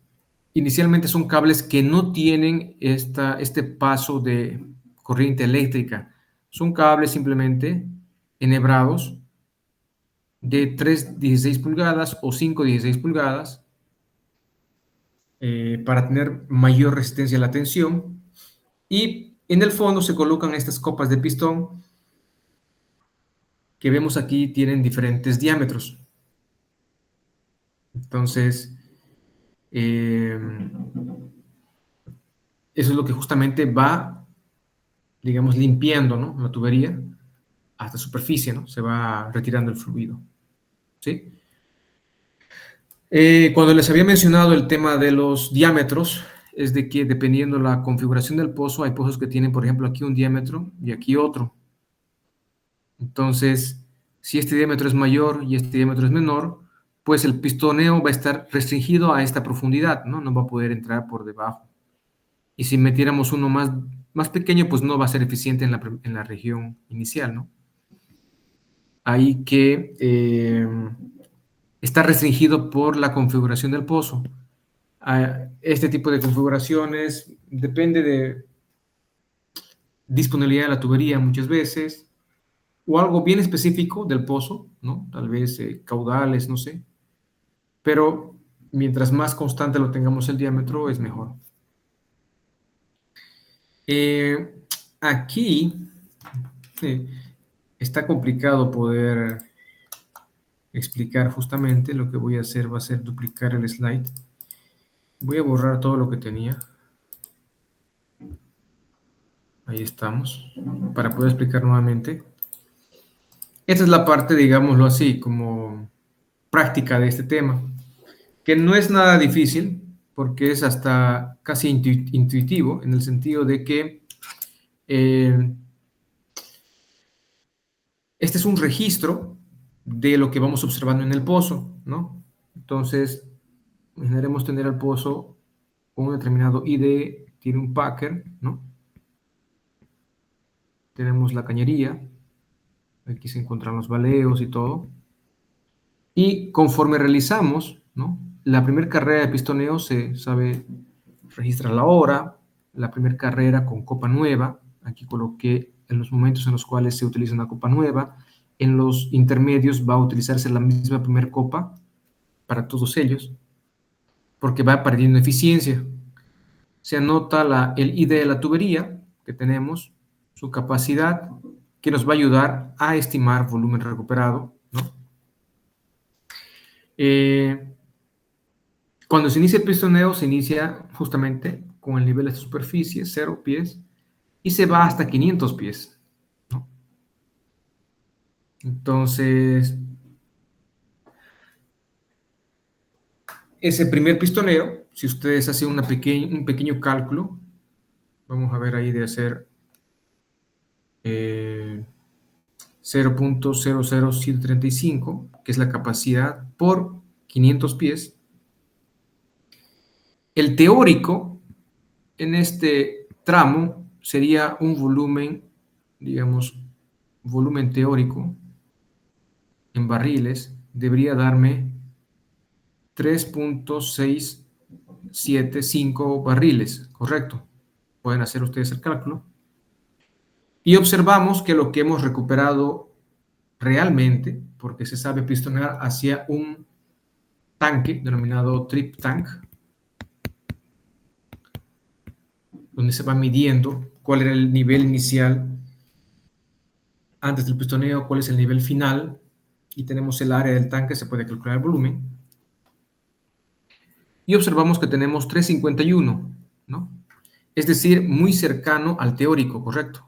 inicialmente son cables que no tienen este paso de corriente eléctrica, son cables simplemente enhebrados de 3,16 pulgadas o 5,16 pulgadas para tener mayor resistencia a la tensión, y en el fondo se colocan estas copas de pistón que vemos aquí, tienen diferentes diámetros. Entonces, eso es lo que justamente va, digamos, limpiando, ¿no?, la tubería hasta superficie, ¿no? Se va retirando el fluido, ¿sí? Cuando les había mencionado el tema de los diámetros, es de que dependiendo la configuración del pozo, hay pozos que tienen, por ejemplo, aquí un diámetro y aquí otro. Entonces, si este diámetro es mayor y este diámetro es menor, pues el pistoneo va a estar restringido a esta profundidad, ¿no? No va a poder entrar por debajo. Y si metiéramos uno más pequeño, pues no va a ser eficiente en la región inicial, ¿no? Hay que está restringido por la configuración del pozo. Este tipo de configuraciones depende de disponibilidad de la tubería muchas veces, o algo bien específico del pozo, ¿no? Tal vez caudales, no sé. Pero mientras más constante lo tengamos el diámetro, es mejor. Aquí está complicado poder explicar justamente. Lo que voy a hacer va a ser duplicar el slide. Voy a borrar todo lo que tenía. Ahí estamos, para poder explicar nuevamente. Esta es la parte, digámoslo así, como práctica de este tema, que no es nada difícil, porque es hasta casi intuitivo, en el sentido de que este es un registro de lo que vamos observando en el pozo, ¿no? Entonces, imaginaremos tener el pozo con un determinado ID, tiene un packer, ¿no? Tenemos la cañería, aquí se encuentran los baleos y todo. Y conforme realizamos, ¿no?, la primera carrera de pistoneo, se sabe, registra la hora, la primera carrera con copa nueva. Aquí coloqué en los momentos en los cuales se utiliza una copa nueva. En los intermedios va a utilizarse la misma primera copa para todos ellos, porque va perdiendo eficiencia. Se anota el ID de la tubería que tenemos, su capacidad, que nos va a ayudar a estimar volumen recuperado, ¿no? Cuando se inicia el pistoneo, se inicia justamente con el nivel de superficie, 0 pies, y se va hasta 500 pies, ¿no? Entonces, ese primer pistoneo, si ustedes hacen un pequeño cálculo, vamos a ver ahí de hacer 0,00735, que es la capacidad por 500 pies, El teórico en este tramo sería un volumen, digamos, volumen teórico en barriles, debería darme 3.675 barriles, correcto. Pueden hacer ustedes el cálculo. Y observamos que lo que hemos recuperado realmente, porque se sabe pistonear hacia un tanque denominado trip tank, donde se va midiendo cuál era el nivel inicial antes del pistoneo, cuál es el nivel final, y tenemos el área del tanque, se puede calcular el volumen. Y observamos que tenemos 351, ¿no? Es decir, muy cercano al teórico, ¿correcto?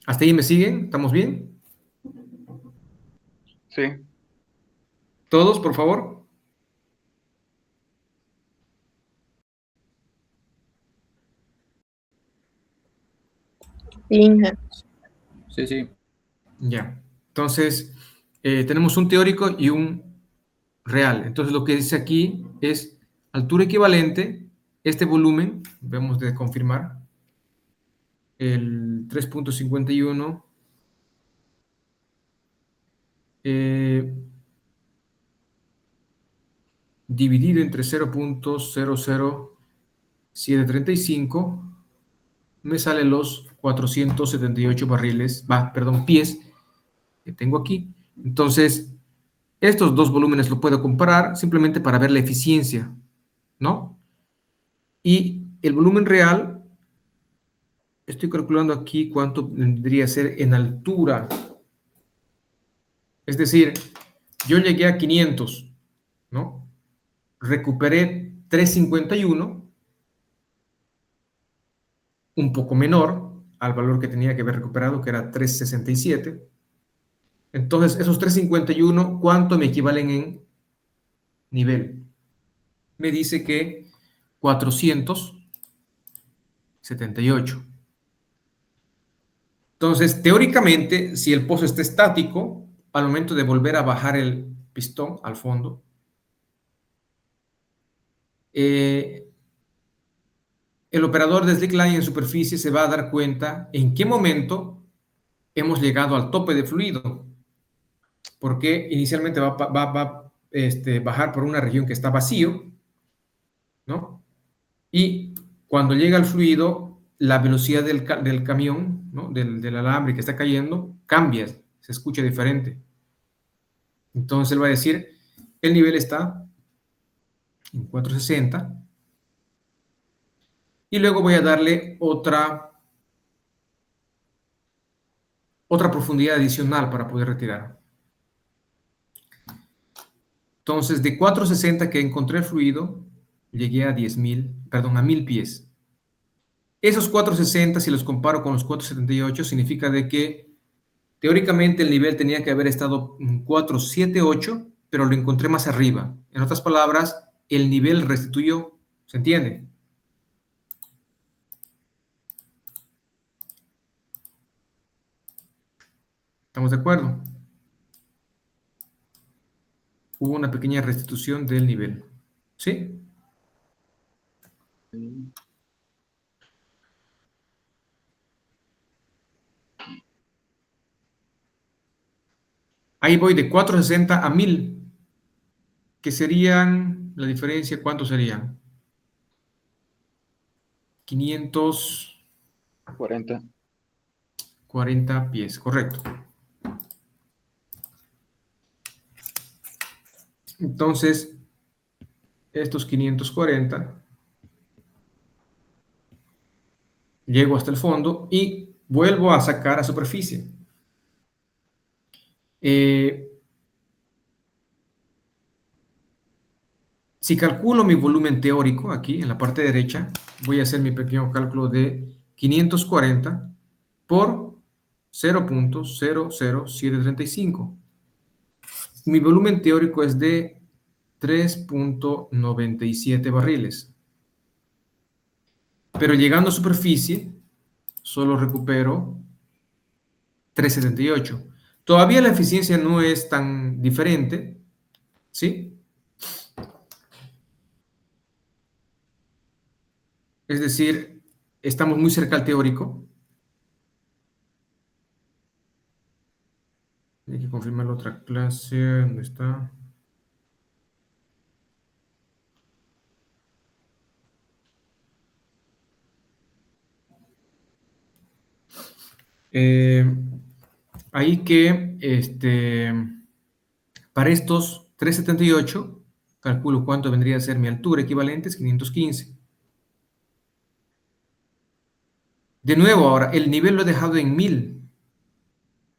¿Hasta ahí me siguen? ¿Estamos bien? Sí, ¿Todos, por favor? Inge. Sí, sí. Ya. Entonces, tenemos un teórico y un real. Entonces, lo que dice aquí es altura equivalente, este volumen, debemos de confirmar, el 3.51 dividido entre 0.00735 me salen los 478 barriles, pies que tengo aquí. Entonces, estos dos volúmenes lo puedo comparar simplemente para ver la eficiencia, ¿no? Y el volumen real, estoy calculando aquí cuánto debería ser en altura. Es decir, yo llegué a 500, ¿no? Recuperé 351, un poco menor al valor que tenía que haber recuperado, que era 367. Entonces, esos 351, ¿cuánto me equivalen en nivel? Me dice que 478. Entonces, teóricamente, si el pozo está estático, al momento de volver a bajar el pistón al fondo, el operador de slackline en superficie se va a dar cuenta en qué momento hemos llegado al tope de fluido, porque inicialmente va a bajar por una región que está vacío, ¿no? Y cuando llega el fluido, la velocidad del camión, ¿no? Del alambre que está cayendo, cambia, se escucha diferente. Entonces él va a decir, el nivel está en 460, y luego voy a darle otra profundidad adicional para poder retirar. Entonces, de 460 que encontré el fluido, llegué a 10.000, perdón, a 1000 pies. Esos 460, si los comparo con los 478, significa de que teóricamente el nivel tenía que haber estado en 478, pero lo encontré más arriba. En otras palabras, el nivel restituyó. ¿Se entiende? ¿Estamos de acuerdo? Hubo una pequeña restitución del nivel. ¿Sí? Ahí voy de 460 a 1000, que serían, la diferencia, ¿cuánto serían? 540 pies, correcto. Entonces, estos 540, llego hasta el fondo y vuelvo a sacar a superficie. Si calculo mi volumen teórico aquí en la parte derecha, voy a hacer mi pequeño cálculo de 540 por 0.00735. Mi volumen teórico es de 3.97 barriles. Pero llegando a superficie, solo recupero 378. Todavía la eficiencia no es tan diferente, ¿sí? Es decir, estamos muy cerca al teórico. Hay que confirmar la otra clase. ¿Dónde está? Ahí que para estos 378, calculo cuánto vendría a ser mi altura equivalente, es 515. De nuevo, ahora, el nivel lo he dejado en 1000.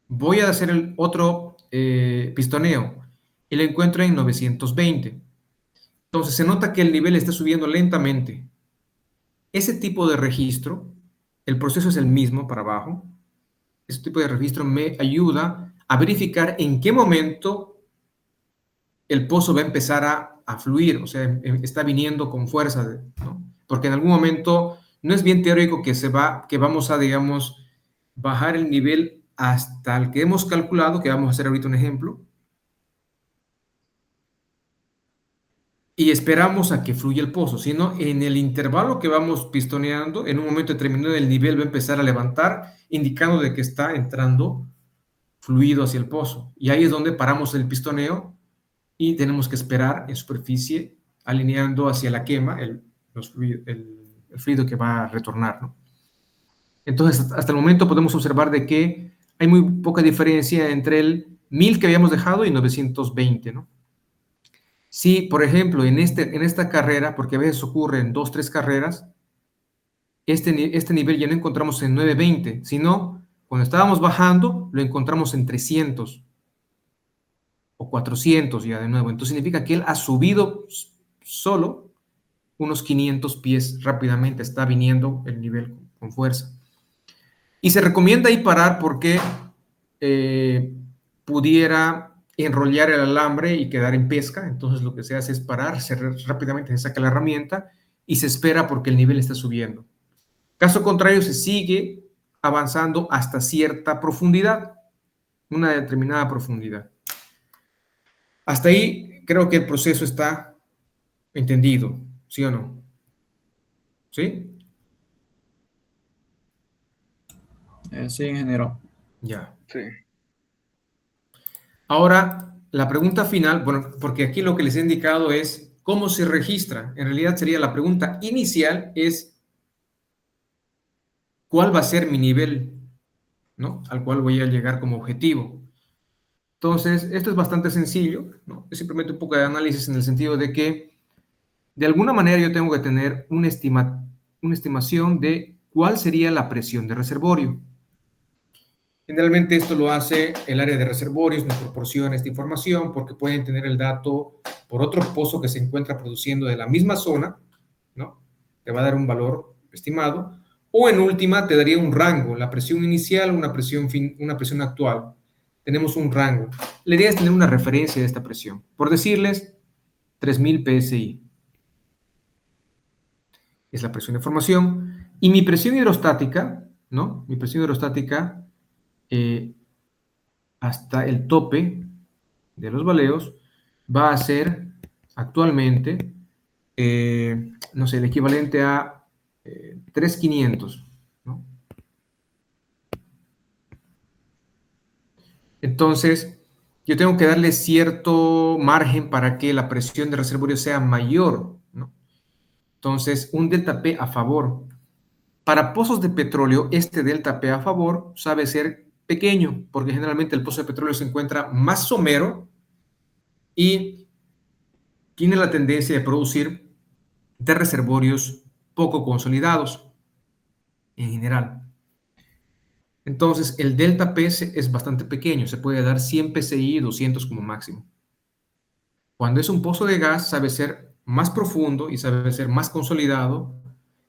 Voy a hacer el otro pistoneo y lo encuentro en 920. Entonces se nota que el nivel está subiendo lentamente. Ese tipo de registro, el proceso es el mismo para abajo. Ese tipo de registro me ayuda a verificar en qué momento el pozo va a empezar a fluir, o sea, está viniendo con fuerza, ¿no? Porque en algún momento no es bien teórico que vamos a, digamos, bajar el nivel hasta el que hemos calculado, que vamos a hacer ahorita un ejemplo, y esperamos a que fluya el pozo, sino en el intervalo que vamos pistoneando, en un momento determinado el nivel va a empezar a levantar, indicando de que está entrando fluido hacia el pozo. Y ahí es donde paramos el pistoneo y tenemos que esperar en superficie, alineando hacia la quema el fluido que va a retornar, ¿no? Entonces, hasta el momento podemos observar de que hay muy poca diferencia entre el 1000 que habíamos dejado y 920, ¿no? Si, por ejemplo, en esta carrera, porque a veces ocurre en 2, 3 carreras, este nivel ya no encontramos en 920, sino cuando estábamos bajando, lo encontramos en 300 o 400 ya de nuevo. Entonces significa que él ha subido solo unos 500 pies rápidamente, está viniendo el nivel con fuerza. Y se recomienda ahí parar porque pudiera enrollar el alambre y quedar en pesca. Entonces lo que se hace es parar, rápidamente se saca la herramienta y se espera porque el nivel está subiendo. Caso contrario, se sigue avanzando hasta cierta profundidad, una determinada profundidad. Hasta ahí creo que el proceso está entendido, ¿sí o no? ¿Sí? Sí, ingeniero. Ya. Sí. Ahora, la pregunta final, bueno, porque aquí lo que les he indicado es cómo se registra. En realidad sería la pregunta inicial es ¿cuál va a ser mi nivel, ¿no? Al cual voy a llegar como objetivo. Entonces, esto es bastante sencillo, ¿no? Es simplemente un poco de análisis en el sentido de que de alguna manera yo tengo que tener una estimación de cuál sería la presión de reservorio. Generalmente esto lo hace el área de reservorios, nos proporciona esta información porque pueden tener el dato por otro pozo que se encuentra produciendo de la misma zona, ¿no? Te va a dar un valor estimado, o en última te daría un rango, la presión inicial, una presión actual. Tenemos un rango. La idea es tener una referencia de esta presión. Por decirles, 3000 PSI. Es la presión de formación. Y mi presión hidrostática, ¿no? Mi presión hidrostática hasta el tope de los baleos va a ser actualmente, no sé, el equivalente a 3,500, ¿no? Entonces, yo tengo que darle cierto margen para que la presión de reservorio sea mayor, ¿no? Entonces, un delta P a favor. Para pozos de petróleo, este delta P a favor sabe ser pequeño, porque generalmente el pozo de petróleo se encuentra más somero y tiene la tendencia de producir de reservorios poco consolidados en general. Entonces, el delta P es bastante pequeño, se puede dar 100 PSI, 200 como máximo. Cuando es un pozo de gas, sabe ser más profundo y sabe ser más consolidado,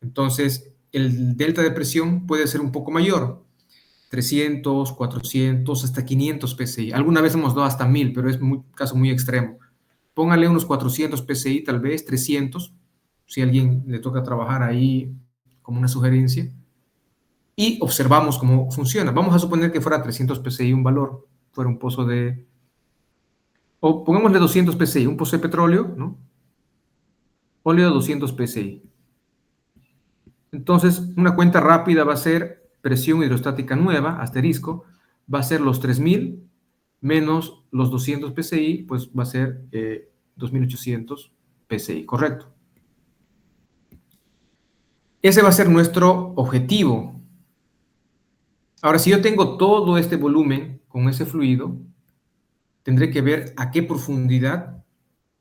entonces el delta de presión puede ser un poco mayor, 300, 400, hasta 500 PSI. Alguna vez hemos dado hasta 1000, pero es un caso muy extremo. Póngale unos 400 PSI, tal vez 300, si a alguien le toca trabajar ahí como una sugerencia, y observamos cómo funciona. Vamos a suponer que fuera 300 PSI un valor, fuera un pozo de... O pongámosle 200 PSI, un pozo de petróleo, ¿no? Óleo 200 PSI. Entonces, una cuenta rápida va a ser presión hidrostática nueva, asterisco, va a ser los 3000 menos los 200 PSI, pues va a ser 2800 PSI, correcto. Ese va a ser nuestro objetivo. Ahora, si yo tengo todo este volumen con ese fluido, tendré que ver a qué profundidad,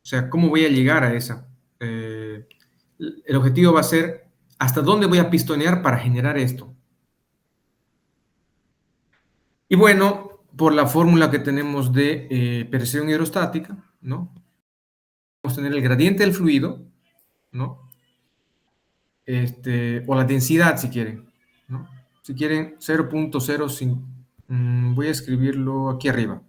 o sea, cómo voy a llegar a esa. El objetivo va a ser hasta dónde voy a pistonear para generar esto. Y bueno, por la fórmula que tenemos de presión hidrostática, ¿no? Vamos a tener el gradiente del fluido, ¿no? O la densidad, si quieren, ¿no? Si quieren, 0.05, voy a escribirlo aquí arriba.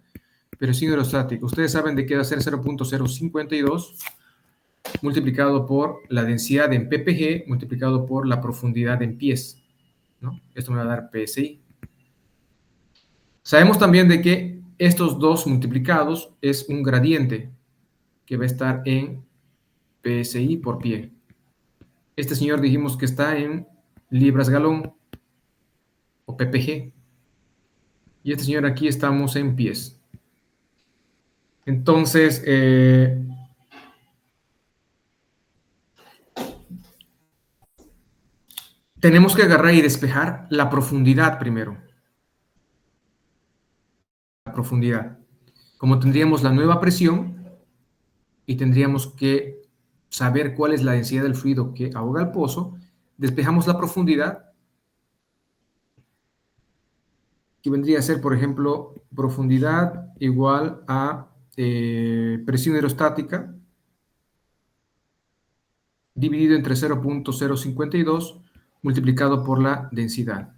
Presión hidrostática. Ustedes saben de qué va a ser 0.052 multiplicado por la densidad en ppg multiplicado por la profundidad en pies, ¿no? Esto me va a dar PSI. Sabemos también de que estos dos multiplicados es un gradiente que va a estar en PSI por pie. Este señor dijimos que está en libras galón o ppg. Y este señor aquí estamos en pies. Entonces, tenemos que agarrar y despejar la profundidad primero. La profundidad. Como tendríamos la nueva presión y tendríamos que saber cuál es la densidad del fluido que ahoga el pozo, despejamos la profundidad, que vendría a ser, por ejemplo, profundidad igual a presión hidrostática dividido entre 0.052 multiplicado por la densidad.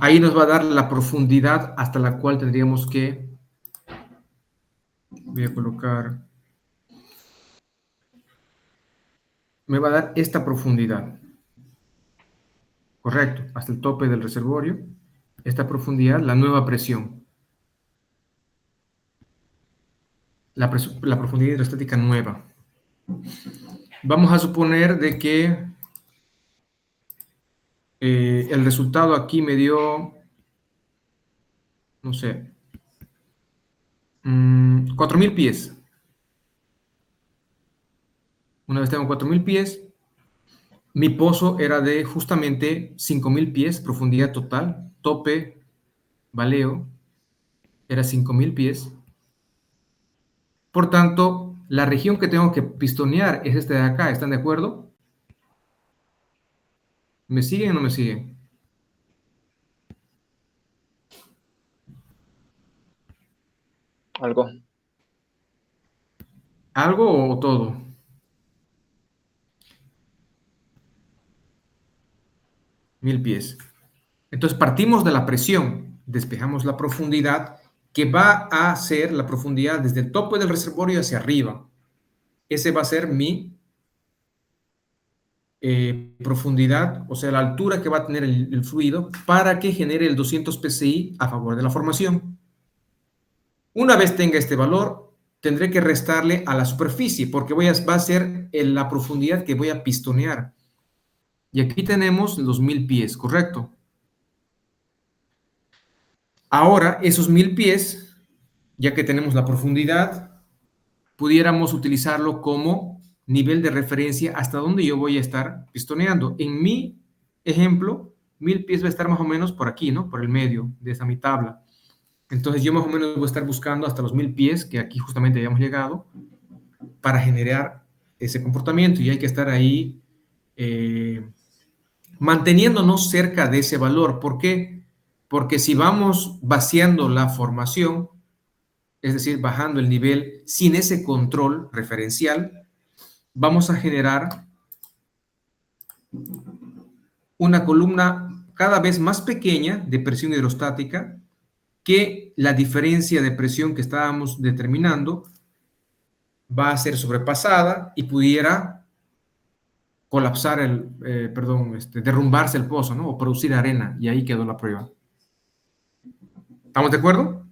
Ahí nos va a dar la profundidad hasta la cual tendríamos que, voy a colocar, me va a dar esta profundidad. Correcto, hasta el tope del reservorio. Esta profundidad, la nueva presión. La profundidad hidrostática nueva. Vamos a suponer de que el resultado aquí me dio, no sé, 4000 pies. Una vez tengo 4000 pies, mi pozo era de justamente 5000 pies, profundidad total, tope, valeo, era 5000 pies. Por tanto, la región que tengo que pistonear es esta de acá, ¿están de acuerdo? ¿Me siguen o no me siguen? Algo. ¿Algo o todo? Mil pies. Entonces partimos de la presión, despejamos la profundidad, que va a ser la profundidad desde el tope del reservorio hacia arriba. Ese va a ser mi profundidad, o sea, la altura que va a tener el fluido para que genere el 200 PSI a favor de la formación. Una vez tenga este valor, tendré que restarle a la superficie, porque va a ser la profundidad que voy a pistonear. Y aquí tenemos los 1000 pies, ¿correcto? Ahora, esos 1000 pies, ya que tenemos la profundidad, pudiéramos utilizarlo como nivel de referencia hasta donde yo voy a estar pistoneando. En mi ejemplo, 1000 pies va a estar más o menos por aquí, ¿no? Por el medio de esa mi tabla. Entonces yo más o menos voy a estar buscando hasta los 1000 pies, que aquí justamente hayamos llegado, para generar ese comportamiento. Y hay que estar ahí manteniéndonos cerca de ese valor. ¿Por qué? Porque si vamos vaciando la formación, es decir, bajando el nivel sin ese control referencial, vamos a generar una columna cada vez más pequeña de presión hidrostática que la diferencia de presión que estábamos determinando va a ser sobrepasada y pudiera colapsar derrumbarse el pozo, ¿no? O producir arena, y ahí quedó la prueba. ¿Estamos de acuerdo?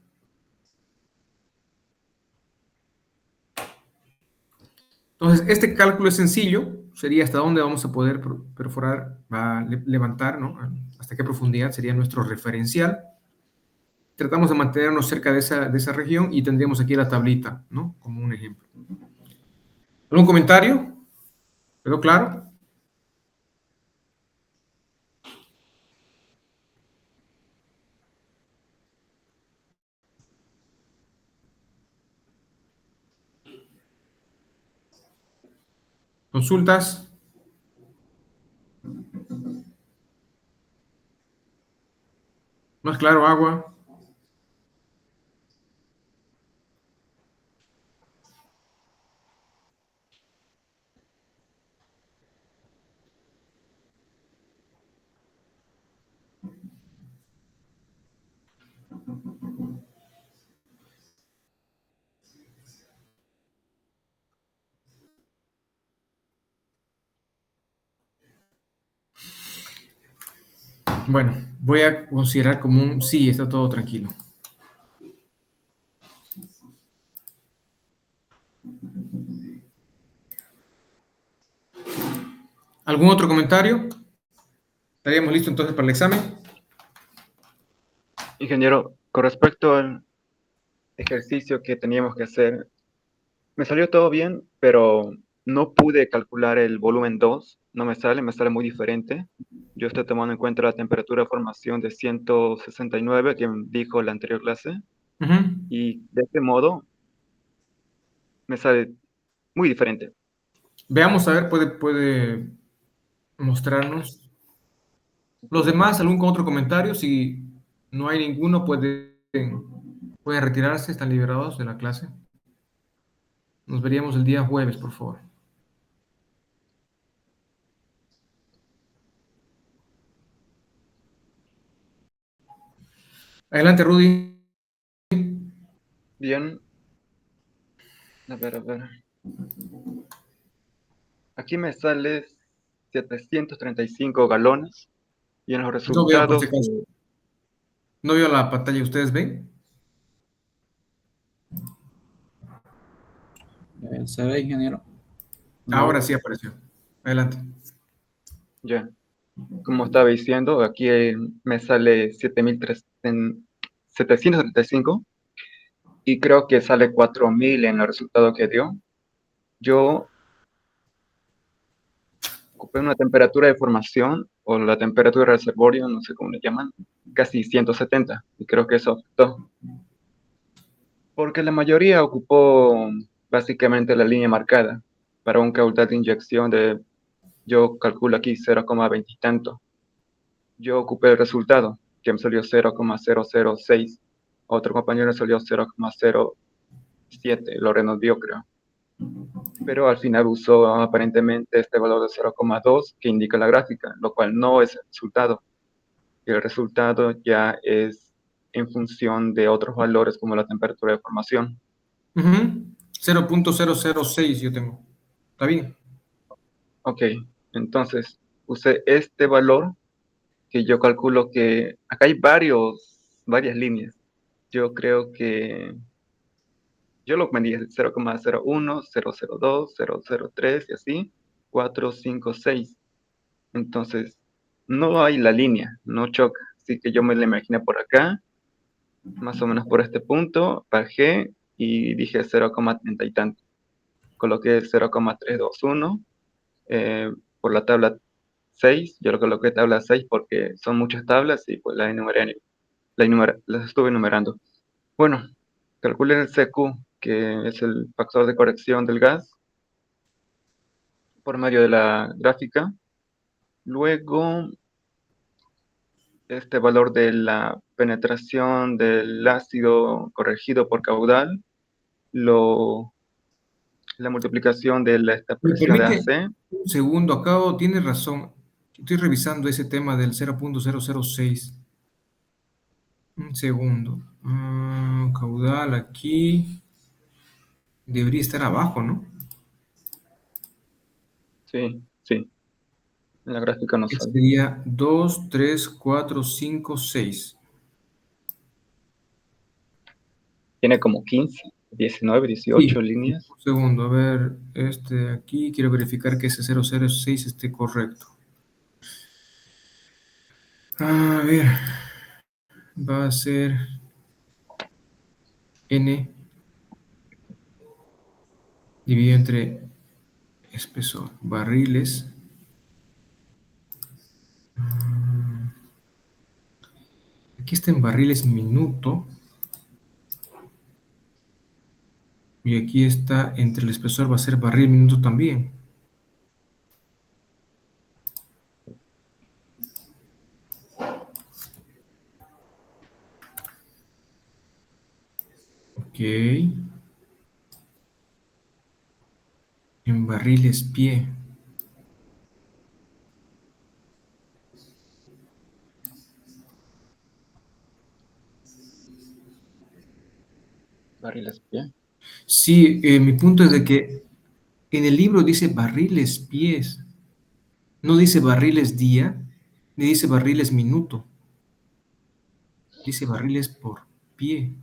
Entonces, este cálculo es sencillo, sería hasta dónde vamos a poder perforar, levantar, ¿no? Hasta qué profundidad sería nuestro referencial. Tratamos de mantenernos cerca de esa región y tendríamos aquí la tablita, ¿no? Como un ejemplo. ¿Algún comentario? ¿Quedó claro? ¿Consultas? ¿Más claro, agua? Bueno, voy a considerar como un sí, está todo tranquilo. ¿Algún otro comentario? ¿Estaríamos listos entonces para el examen? Ingeniero, con respecto al ejercicio que teníamos que hacer, me salió todo bien, pero no pude calcular el volumen 2. No me sale muy diferente. Yo estoy tomando en cuenta la temperatura de formación de 169 que dijo la anterior clase, Ujú. y de este modo me sale muy diferente. Veamos, a ver, puede mostrarnos. Los demás, ¿algún otro comentario? Si no hay ninguno, pueden retirarse, están liberados de la clase. Nos veríamos el día jueves, por favor. Adelante, Rudy. Bien, a ver. Aquí me sale 735 galones y en los No veo, por si resultados, acaso. No veo la pantalla, ¿ustedes ven? ¿Se ve, ingeniero? Ahora No. sí apareció. Adelante. ya, como estaba diciendo, aquí me sale 735 y creo que sale 4000 en el resultado que dio. Yo ocupé una temperatura de formación o la temperatura de reservorio, no sé cómo le llaman, casi 170, y creo que eso afectó. Porque la mayoría ocupó básicamente la línea marcada para un caudal de inyección de, yo calculo aquí 0,20 y tanto. Yo ocupé el resultado, que me salió 0,006. Otro compañero salió 0,07, lo redondeó creo. Pero al final usó aparentemente este valor de 0,2 que indica la gráfica, lo cual no es el resultado. El resultado ya es en función de otros valores como la temperatura de formación. Ujú. 0.006 yo tengo. ¿Está bien? Ok, entonces usé este valor que yo calculo que acá hay varias líneas. Yo creo que yo lo medí 0,01, 0,02, 0,03 y así, 4, 5, 6. Entonces, no hay la línea, no choca. Así que yo me la imaginé por acá, más o menos por este punto, bajé y dije 0,30 y tanto. Coloqué 0,321 por la tabla 6. Yo lo coloqué tabla 6 porque son muchas tablas y pues las estuve enumerando. Bueno, calculé el CQ, que es el factor de corrección del gas, por medio de la gráfica. Luego, este valor de la penetración del ácido corregido por caudal, la multiplicación de esta ¿Me presión de permite AC. un segundo? Acabo, tiene razón. Estoy revisando ese tema del 0.006. Un segundo. Caudal aquí. Debería estar abajo, ¿no? Sí, sí, en la gráfica no Este sale. sería 2, 3, 4, 5, 6. Tiene como 15. 19, Sí, 18 líneas. un segundo, a ver, este de aquí, quiero verificar que ese 006 esté correcto. A ver, va a ser N dividido entre espesor, barriles. Aquí está en barriles minuto. Y aquí está entre el espesor, va a ser barril minuto también. Ok. En barriles pie. Barriles pie. Sí, mi punto es de que en el libro dice barriles pies. No dice barriles día, ni dice barriles minuto. Dice barriles por pie.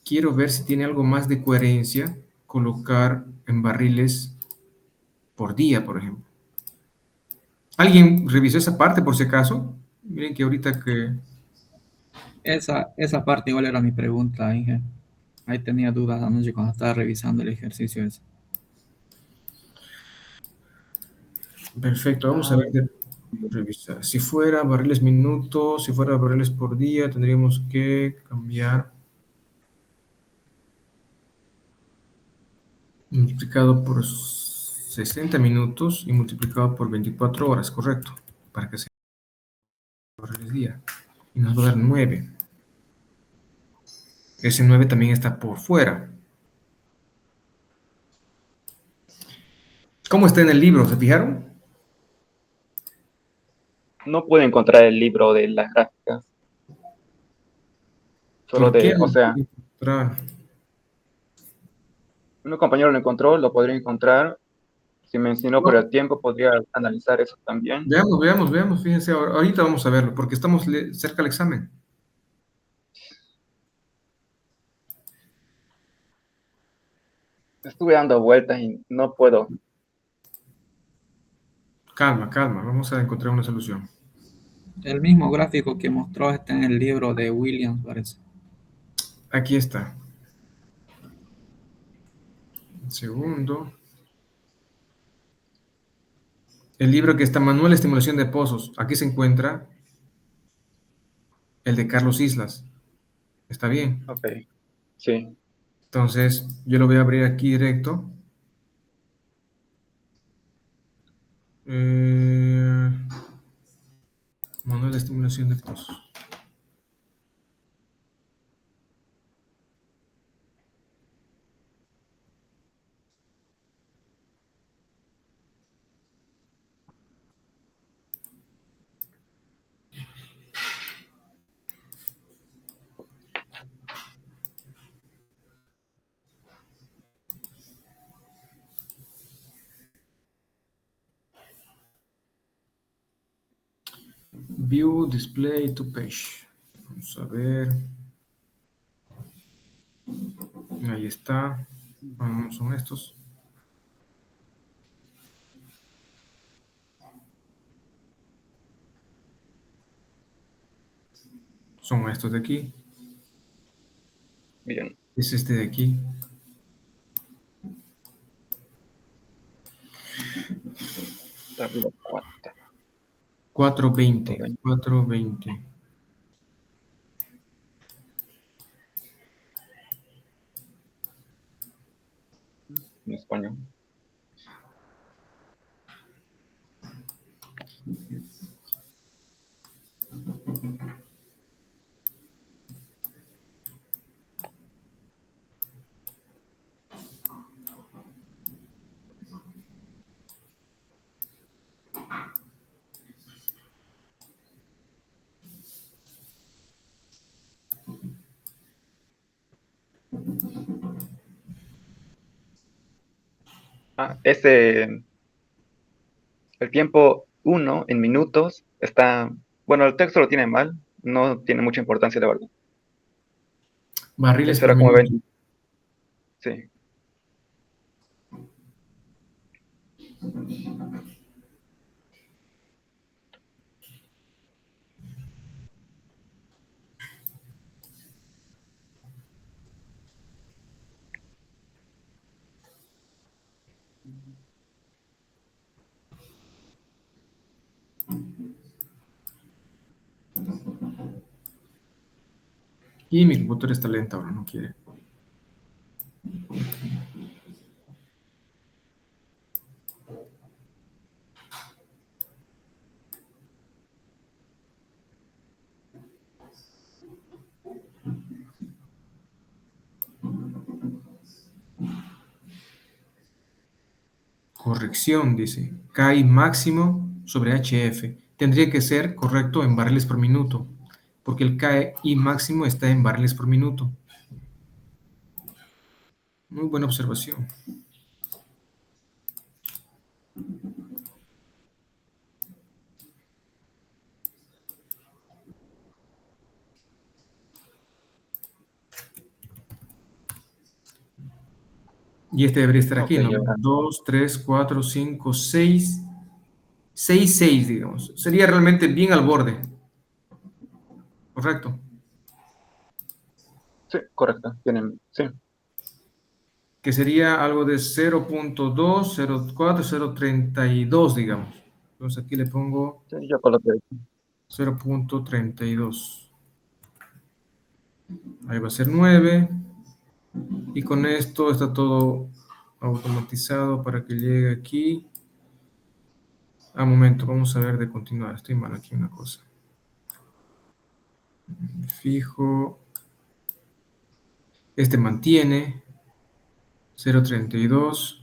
Quiero ver si tiene algo más de coherencia colocar en barriles por día, por ejemplo. ¿Alguien revisó esa parte por si acaso? Miren que ahorita que... Esa parte igual era mi pregunta, Inge. Ahí tenía dudas anoche cuando estaba revisando el ejercicio ese. Perfecto, vamos a ver de revisar. Si fuera barriles minutos, si fuera barriles por día, tendríamos que cambiar multiplicado por 60 minutos y multiplicado por 24 horas, correcto, para que sea barriles día. Y nos va a dar 9. Ese 9 también está por fuera. ¿Cómo está en el libro? ¿Se fijaron? No puedo encontrar el libro de las gráficas. Solo ¿Por qué de, o no sea, puedo encontrar? un compañero lo encontró, lo podría encontrar. Si me enseñó por el tiempo, podría analizar eso también. Veamos, fíjense, ahorita vamos a verlo, porque estamos cerca del examen. Estuve dando vueltas y no puedo. Calma, vamos a encontrar una solución. El mismo gráfico que mostró está en el libro de Williams, parece. Aquí está. Un segundo. El libro que está, Manual de Estimulación de Pozos. Aquí se encuentra el de Carlos Islas. ¿Está bien? Ok, sí. Entonces, yo lo voy a abrir aquí directo. Eh, Manual de Estimulación de Pozos. View Display to Page. Vamos a ver. Ahí está. Bueno, son estos. Son estos de aquí. Bien. Es este de aquí. Tabla 4. 420. 420. En español. Ese, el tiempo 1 en minutos está, bueno, el texto lo tiene mal, no tiene mucha importancia, la verdad. Barriles Eso por era como minuto. Sí. Y mi computadora está lenta ahora, no quiere. Corrección, dice. KI máximo sobre HF. Tendría que ser correcto en barriles por minuto, porque el KI máximo está en barriles por minuto. Muy buena observación. Y este debería estar aquí, Ok, ¿no? ahora. 2, 3, 4, 5, 6. 6, 6, digamos. Sería realmente bien al borde. Correcto. Sí, correcto. Tienen, sí, Que sería algo de 0.2, 0.4, 0.32, digamos. Entonces aquí le pongo sí, yo coloqué. 0.32. Ahí va a ser 9. Y con esto está todo automatizado para que llegue aquí. Momento, vamos a ver de continuar. Estoy mal aquí una cosa. Fijo. Este mantiene 0.32.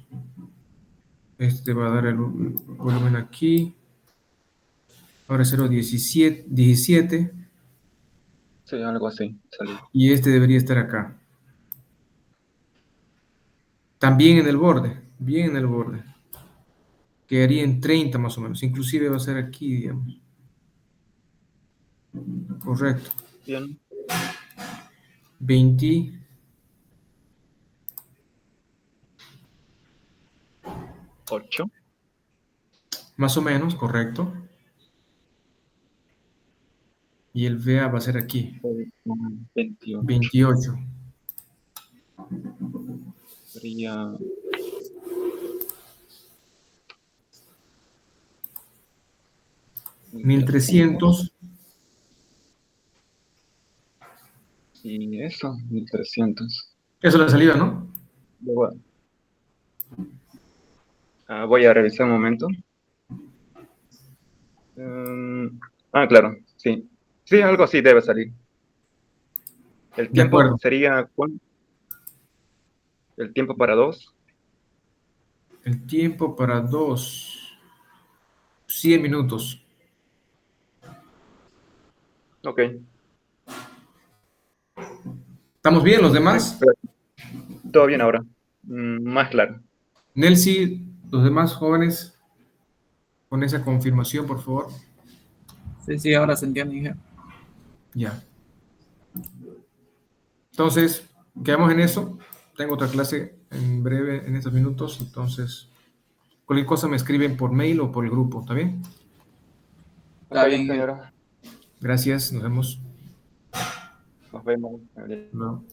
Este va a dar el volumen aquí. Ahora 0.17. Sí, algo así. Salí. Y este debería estar acá. También en el borde. Bien en el borde. Quedaría en 30 más o menos. Inclusive va a ser aquí, digamos. Correcto. Bien. 20. Ocho. Más o menos, correcto. Y el VA va a ser aquí. 28. 28. Sería 1300. 1300. Y eso, 1300. Eso es la salida, ¿no? Luego, voy a revisar un momento. Claro, sí. Sí, algo así debe salir. El De tiempo acuerdo. sería, el tiempo para 2. El tiempo para 2. 100 minutos. Ok. ¿Estamos bien los Sí, demás? pero todo bien ahora. Más claro. Nelcy, los demás jóvenes, con esa confirmación, por favor. Sí, sí, ahora se entiende, Inge. Ya. Entonces, quedamos en eso. Tengo otra clase en breve, en estos minutos. Entonces, cualquier cosa me escriben por mail o por el grupo. ¿Está bien? Está Está bien, bien, Inge. señora. Gracias. Nos vemos. Nos vemos. Adiós. Luego.